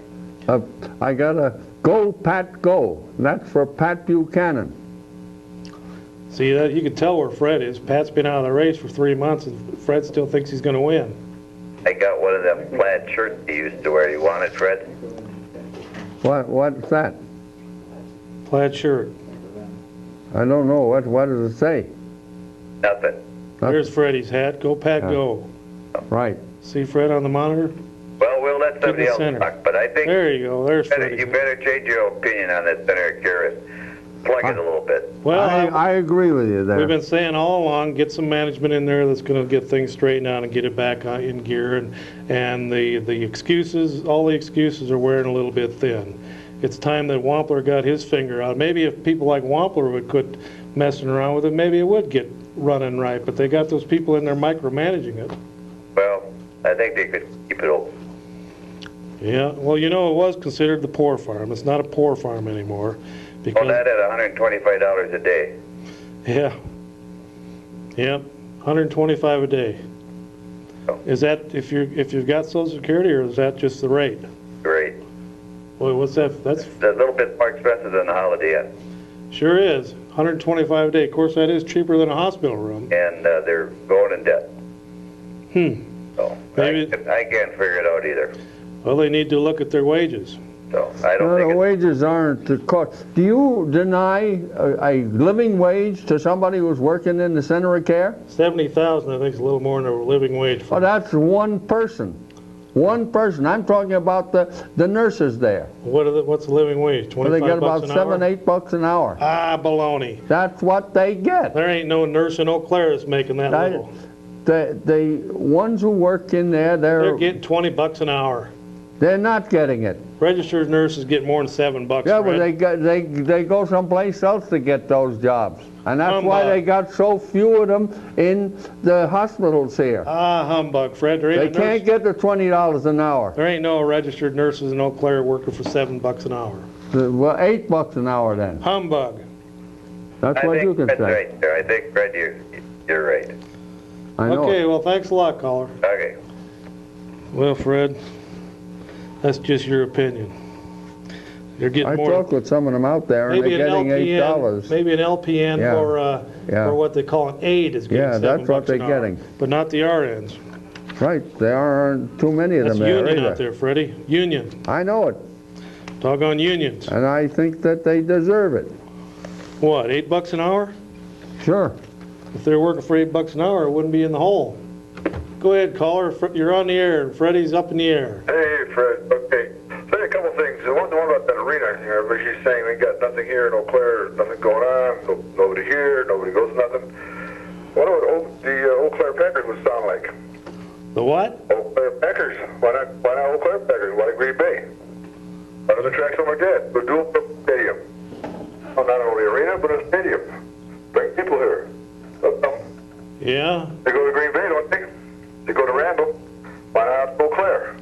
I got a Go Pat Go. That's for Pat Buchanan. See, that you can tell where Fred is. Pat's been out of the race for 3 months, and Fred still thinks he's going to win. I got one of them plaid shirts he used to wear. You want it, Fred? What's that? Plaid shirt. I don't know. What does it say? Nothing. There's Freddie's hat. Go, Pat, go. Right. See Fred on the monitor? Well, we'll let somebody else center. talk, but I think There you go. There's Freddie. you better change your opinion on that Senator Garrett. Plug it a little bit. Well, I agree with you there. we've been saying all along, get some management in there that's going to get things straightened out and get it back in gear. And the excuses, all the excuses are wearing a little bit thin. It's time that Wampler got his finger out. Maybe if people like Wampler would quit messing around with it, maybe it would get running right. But they got those people in there micromanaging it. Well, I think they could keep it open. Yeah, well, you know, it was considered the poor farm. It's not a poor farm anymore. Because, Well, that at $125 a day. yeah. Yep, 125 a day. Oh. Is that if you've got Social Security, or is that just the rate? Great. Boy, what's that? That's It's a little bit more expensive than the Holiday Inn. sure is 125 a day. Of course, that is cheaper than a hospital room. And they're going in debt. So Maybe- I can't figure it out either. Well, they need to look at their wages. So I don't think The it's, wages aren't the cost. Do you deny a living wage to somebody who's working in the center of care? 70,000, I think, is a little more than a living wage. Oh, that's one person. One person. I'm talking about the nurses there. What's the living wage? Well, 25 they get bucks about an hour? $7, $8 an hour. Ah, baloney. That's what they get. There ain't no nurse in Eau Claire that's making that I- little. The ones who work in there, They're getting 20 bucks an hour. they're not getting it. Registered nurses get more than $7. Yeah, but Fred. they go someplace else to get those jobs, and that's why Humbug. they got so few of them in the hospitals here. Ah, humbug, Fred. There They ain't, a nurse, can't get the $20 an hour. there ain't no registered nurses in Eau Claire working for $7 an hour. Well, $8 an hour then. Humbug. That's I what you think can Fred's say. right there. I think, Fred, you're right. I know. Okay, well, thanks a lot, caller. Okay. Well, Fred, that's just your opinion. You're getting I more. talked with some of them out there, and Maybe they're an getting LPN, $8. maybe an LPN Yeah. for what they call an aide is getting Yeah, $7 that's what an they're hour, getting. but not the RNs. Right, there aren't too many of That's them there union either. out there, Freddie. Union. I know it, Doggone unions. and I think that they deserve it. What, $8 an hour? Sure. If they're working for $8 an hour, it wouldn't be in the hole. Go ahead, caller. You're on the air, and Freddie's up in the air. Hey, Fred. Okay. Say a couple things. The one about that arena, you know, everybody's saying we got nothing here in Eau Claire, nothing going on, nobody here, nobody goes nothing. What would the Eau Claire Packers would sound like? The what? Eau Claire Packers. Why not Eau Claire Packers? Why Green Bay? Why doesn't track something like that? But do a stadium. Well, not only arena, but a stadium. Bring people here. Yeah. They go to Green Bay, don't they? They go to Randall. Why not Eau Claire?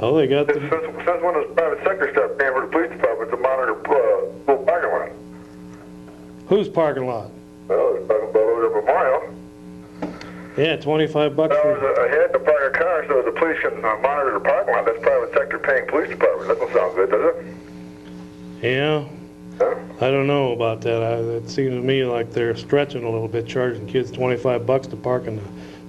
Oh, they got Since the. when does private sector start paying for the police department to monitor school parking lot? Whose parking lot? Well, it's talking about over the Memorial. Yeah, $25 Well, for. I had to park a car so the police can monitor the parking lot. That's private sector paying police department. That don't sound good, does it? Yeah. Huh? I don't know about that. It seems to me like they're stretching a little bit, charging kids $25 to park in the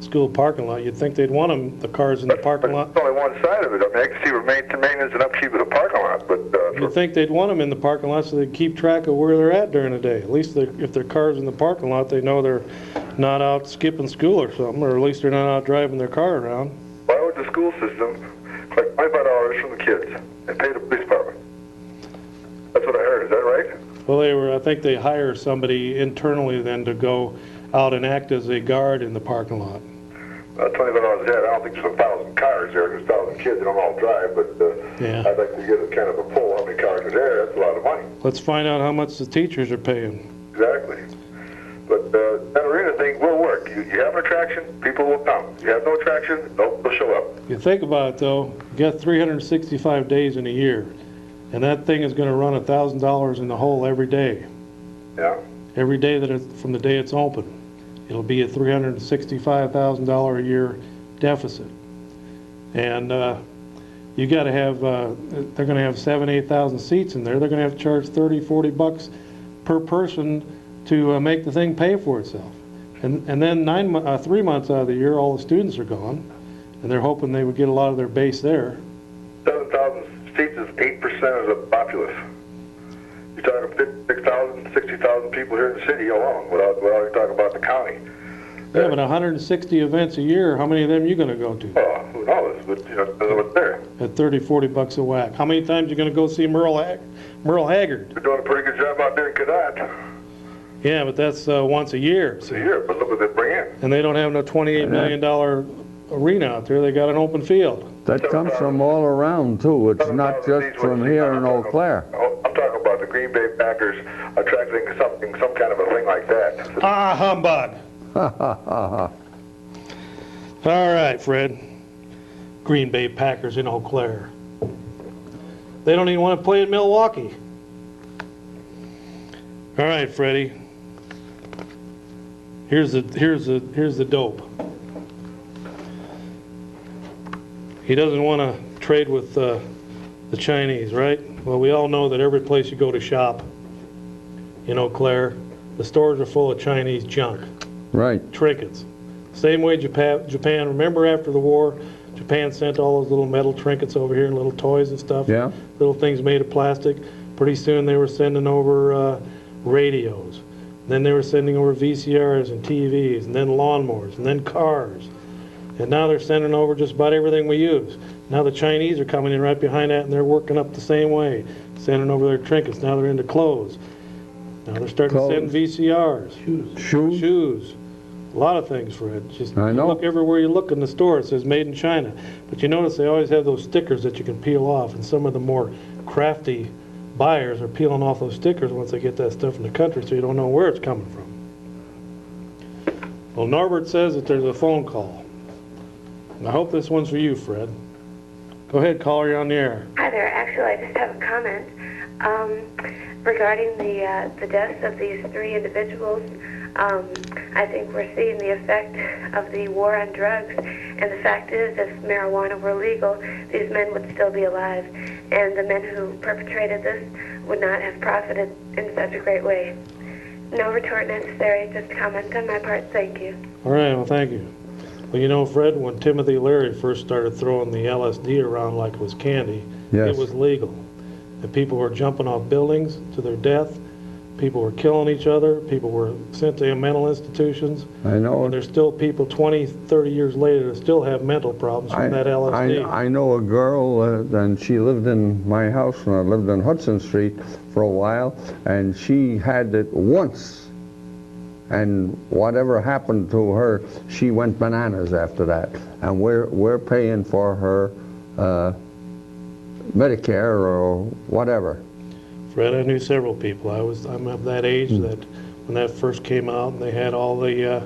school parking lot. You'd think they'd want them, the cars in the parking lot. It's only one side of it. I mean, I can see maintenance and upkeep of the parking lot, but You'd think they'd want them in the parking lot so they keep track of where they're at during the day. At least if their car's in the parking lot, they know they're not out skipping school or something, or at least they're not out driving their car around. why would the school system collect $25 from the kids and pay the police department? That's what I heard. Is that right? Well, I think they hire somebody internally then to go out and act as a guard in the parking lot. $25 a day. I don't think there's 1,000 cars there. There's 1,000 kids. They don't all drive, but Yeah. I'd like to get a kind of a poll. How many cars are there? That's a lot of money. Let's find out how much the teachers are paying. Exactly. But that arena thing will work. You have an attraction, people will come. You have no attraction, nope, they'll show up. You think about it, though, you got 365 days in a year, and that thing is going to run $1,000 in the hole every day. Yeah. Every day from the day it's open. It'll be a $365,000 a year deficit. And you got to have, they're going to have 8,000 seats in there. They're going to have to charge 30, 40 bucks per person to make the thing pay for itself. And then 3 months out of the year, all the students are gone, and they're hoping they would get a lot of their base there. 7,000 seats is 8% of the populace. You're talking 56,000, 60,000 people here in the city alone, without you're talking about the county. Yeah, but 160 events a year, how many of them are you going to go to? Oh, who knows? But you know, depends on what's there. At 30, 40 bucks a whack. How many times are you going to go see Merle Haggard? They're doing a pretty good job out there in Cadott. Yeah, but that's once a year. It's a year, but look what they bring in. And they don't have no $28 million arena out there. They got an open field. That comes from all around, too. It's not just from here in Eau Claire. I'm talking about the Green Bay Packers attracting some kind of a thing like that. Ah, humbug. All right, Fred. Green Bay Packers in Eau Claire. They don't even want to play in Milwaukee. All right, Freddie. Here's the dope. He doesn't want to trade with the Chinese, right? Well, we all know that every place you go to shop in Eau Claire, the stores are full of Chinese junk. Right. Trinkets. Same way Japan, remember after the war, Japan sent all those little metal trinkets over here and little toys and stuff? Yeah. Little things made of plastic. Pretty soon they were sending over radios. Then they were sending over VCRs and TVs, and then lawnmowers, and then cars. And now they're sending over just about everything we use. Now the Chinese are coming in right behind that, and they're working up the same way, sending over their trinkets. Now they're into clothes. Now they're starting to send VCRs. Shoes. A lot of things, Fred. Just I know. look everywhere you look in the store, it says made in China. But you notice they always have those stickers that you can peel off, and some of the more crafty buyers are peeling off those stickers once they get that stuff in the country, so you don't know where it's coming from. Well, Norbert says that there's a phone call. And I hope this one's for you, Fred. Go ahead, caller, you're on the air. Hi there. Actually, I just have a comment regarding the deaths of these 3 individuals. I think we're seeing the effect of the war on drugs, and the fact is, if marijuana were legal, these men would still be alive, and the men who perpetrated this would not have profited in such a great way. No retort necessary, just comment on my part. Thank you. All right, well, thank you. Well, you know, Fred, when Timothy Leary first started throwing the LSD around like it was candy, Yes. It was legal. And people were jumping off buildings to their death. People were killing each other. People were sent to mental institutions. I know. And there's still people 20, 30 years later that still have mental problems from that LSD. I know a girl, and she lived in my house, and I lived on Hudson Street for a while, and she had it once. And whatever happened to her, she went bananas after that. And we're paying for her Medicare or whatever. Fred, I knew several people. I'm of that age that when that first came out, and they had all the,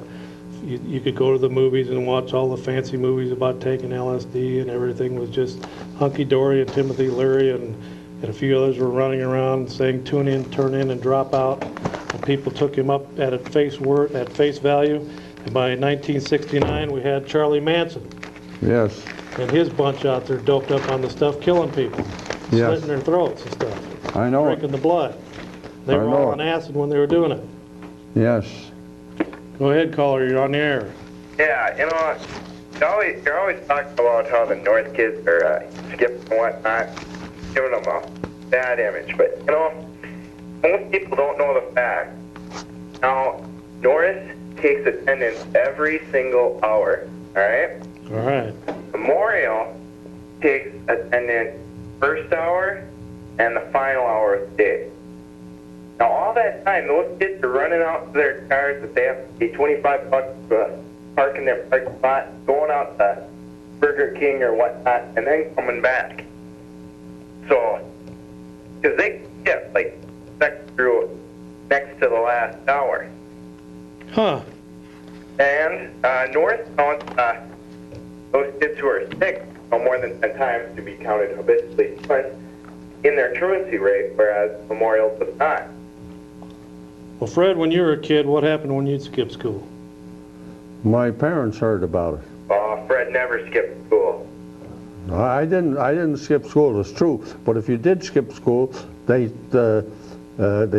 you could go to the movies and watch all the fancy movies about taking LSD, and everything was just hunky-dory, and Timothy Leary and a few others were running around saying tune in, turn in, and drop out. And people took him up at face value. And by 1969, we had Charlie Manson. Yes. And his bunch out there doped up on the stuff, killing people, Yes. slitting their throats and stuff. I know it. Drinking the blood. They were all on acid when they were doing it. Yes. Go ahead, caller. You're on the air. Yeah, you know, you're always talking about how the North kids are skipping and whatnot, giving them a bad image. But, you know, most people don't know the fact. Now, North takes attendance every single hour, all right? All right. Memorial takes attendance first hour and the final hour of the day. Now, all that time, those kids are running out to their cars that they have to pay 25 bucks to park in their parking spot, going out to Burger King or whatnot, and then coming back. So, because they get like stuck through next to the last hour. Huh. And North counts those kids who are sick no more than 10 times to be counted habitually in their truancy rate, whereas Memorial does not. Well, Fred, when you were a kid, what happened when you'd skip school? My parents heard about it. Fred never skipped school. I didn't skip school, it's true. But if you did skip school, they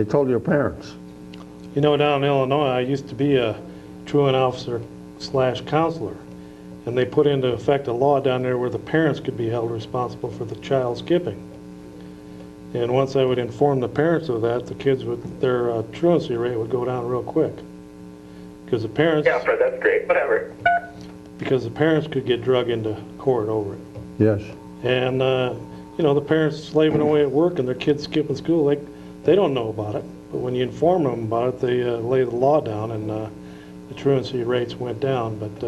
told your parents. You know, down in Illinois, I used to be a truant officer / counselor, and they put into effect a law down there where the parents could be held responsible for the child skipping. And once I would inform the parents of that, the kids would, their truancy rate would go down real quick. Because the parents... Yeah, Fred, that's great. Whatever. Because the parents could get drug into court over it. Yes. And, you know, the parents slaving away at work and their kids skipping school, they don't know about it. But when you inform them about it, they lay the law down, and the truancy rates went down. But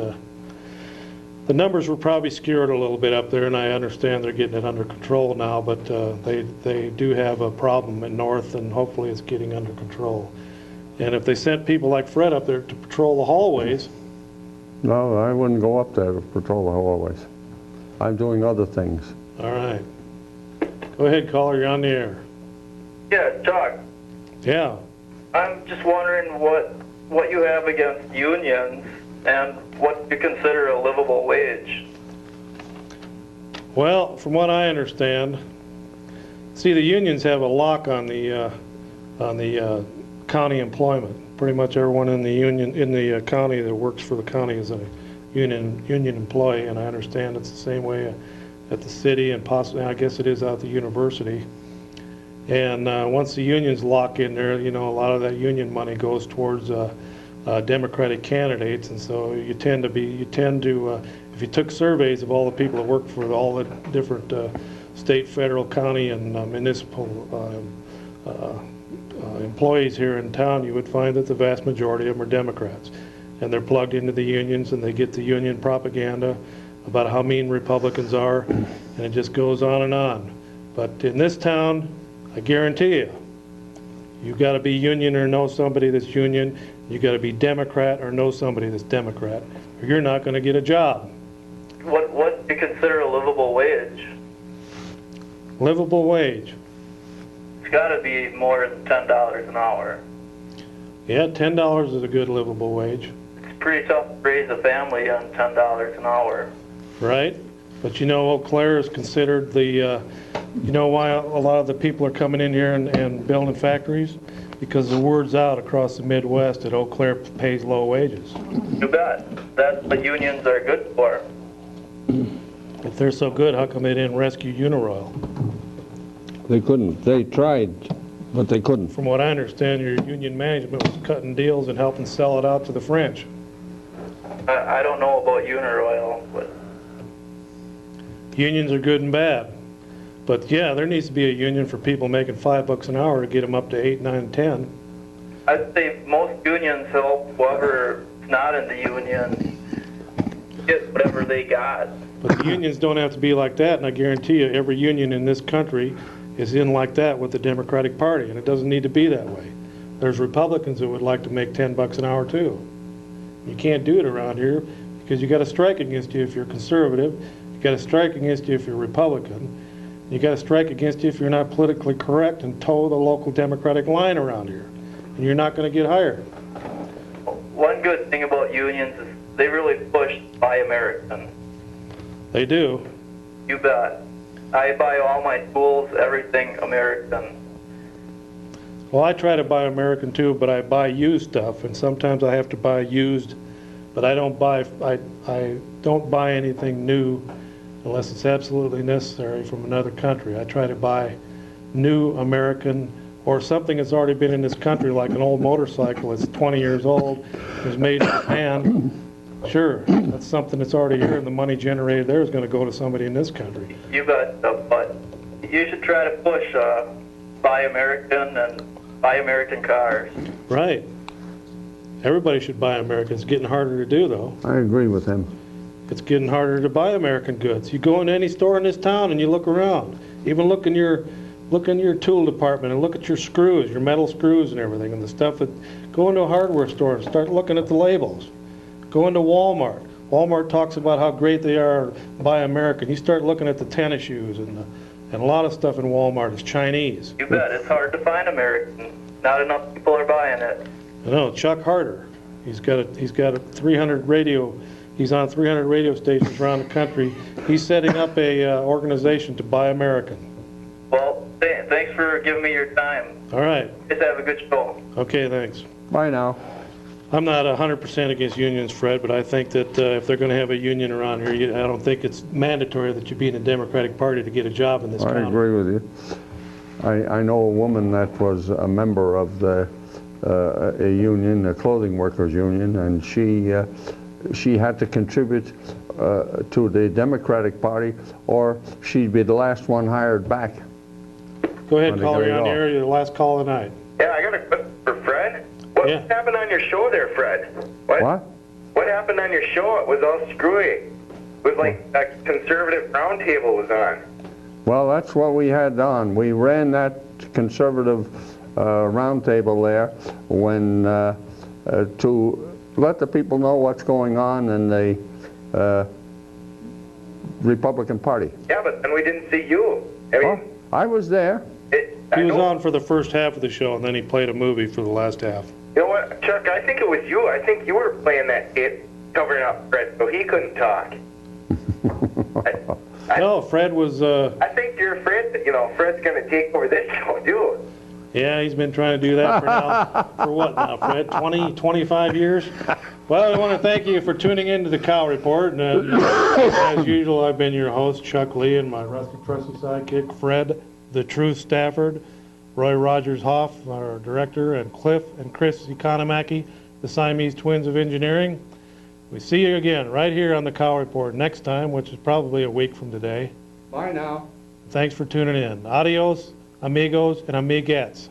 the numbers were probably skewed a little bit up there, and I understand they're getting it under control now, but they do have a problem in North, and hopefully it's getting under control. And if they sent people like Fred up there to patrol the hallways... No, I wouldn't go up there to patrol the hallways. I'm doing other things. All right. Go ahead, caller, you're on the air. Yeah, Chuck. Yeah. I'm just wondering what you have against unions and what you consider a livable wage. Well, from what I understand, see, the unions have a lock on the county employment. Pretty much everyone in the union in the county that works for the county is a union employee, and I understand it's the same way at the city, and possibly I guess it is out at the university. And once the unions lock in there, you know, a lot of that union money goes towards Democratic candidates, and so you tend to if you took surveys of all the people that work for all the different state, federal, county, and municipal employees here in town, you would find that the vast majority of them are Democrats, and they're plugged into the unions, and they get the union propaganda about how mean Republicans are, and it just goes on and on. But in this town, I guarantee you, you've got to be union or know somebody that's union. You've got to be Democrat or know somebody that's Democrat, or you're not going to get a job. What do you consider a livable wage? Livable wage. It's got to be more than $10 an hour. Yeah, $10 is a good livable wage. It's pretty tough to raise a family on $10 an hour. Right? But you know, Eau Claire is considered the, you know why a lot of the people are coming in here and building factories? Because the word's out across the Midwest that Eau Claire pays low wages. You bet. That's what unions are good for. If they're so good, how come they didn't rescue Uniroyal? They couldn't. They tried, but they couldn't. From what I understand, your union management was cutting deals and helping sell it out to the French. I don't know about Uniroyal, but... Unions are good and bad. But yeah, there needs to be a union for people making $5 an hour to get them up to 8, 9, 10. I'd say most unions help whoever's not in the union get whatever they got. But the unions don't have to be like that, and I guarantee you every union in this country is in like that with the Democratic Party, and it doesn't need to be that way. There's Republicans that would like to make $10 an hour too. You can't do it around here because you got a strike against you if you're conservative, you got a strike against you if you're Republican, you got a strike against you if you're not politically correct and toe the local Democratic line around here, and you're not going to get hired. One good thing about unions is they really push Buy American. They do. You bet. I buy all my tools, everything American. Well, I try to buy American too, but I buy used stuff, and sometimes I have to buy used, but I don't buy anything new unless it's absolutely necessary from another country. I try to buy new American or something that's already been in this country, like an old motorcycle that's 20 years old, was made in Japan. Sure, that's something that's already here, and the money generated there is going to go to somebody in this country. You bet, but you should try to push Buy American and buy American cars. Right. Everybody should buy American. It's getting harder to do, though. I agree with him. It's getting harder to buy American goods. You go into any store in this town and you look around. Even look in your tool department and look at your screws, your metal screws and everything, and the stuff that go into a hardware store and start looking at the labels. Go into Walmart. Walmart talks about how great they are, buy American. You start looking at the tennis shoes and a lot of stuff in Walmart is Chinese. You bet. It's hard to find American. Not enough people are buying it. I know. Chuck Harder. He's got a 300 radio He's on 300 radio stations around the country. He's setting up a organization to buy American. Well, thanks for giving me your time. All right. Just have a good show. Okay, thanks. Bye now. I'm not 100% against unions, Fred, but I think that if they're going to have a union around here, I don't think it's mandatory that you be in the Democratic Party to get a job in this county. I agree with you. I know a woman that was a member of the a union, a clothing workers union, and she had to contribute to the Democratic Party, or she'd be the last one hired back. Go ahead, caller, you're on the air. You're the last call of the night. Yeah, I got a question for Fred. What happened on your show there, Fred? What? What happened on your show? It was all screwy. It was like a conservative roundtable was on. Well, that's what we had on. We ran that conservative roundtable there when to let the people know what's going on in the Republican Party. Yeah, but then we didn't see you. I mean, I was there. He was on for the first half of the show, and then he played a movie for the last half. You know what, Chuck? I think it was you. I think you were playing that hit, covering up Fred, so he couldn't talk. No, Fred was... I think you're afraid that, Fred's going to take over this show, too. Yeah, he's been trying to do that for what now, Fred? 20, 25 years? Well, I want to thank you for tuning in to the Cow Report. And as usual, I've been your host, Chuck Lee, and my rusty, trusty sidekick, Fred the Truth Stafford, Roy Rogers Hoff, our director, and Cliff and Chris Economaki, the Siamese twins of engineering. We see you again right here on the Cow Report next time, which is probably a week from today. Bye now. Thanks for tuning in. Adios, amigos, and amiguettes.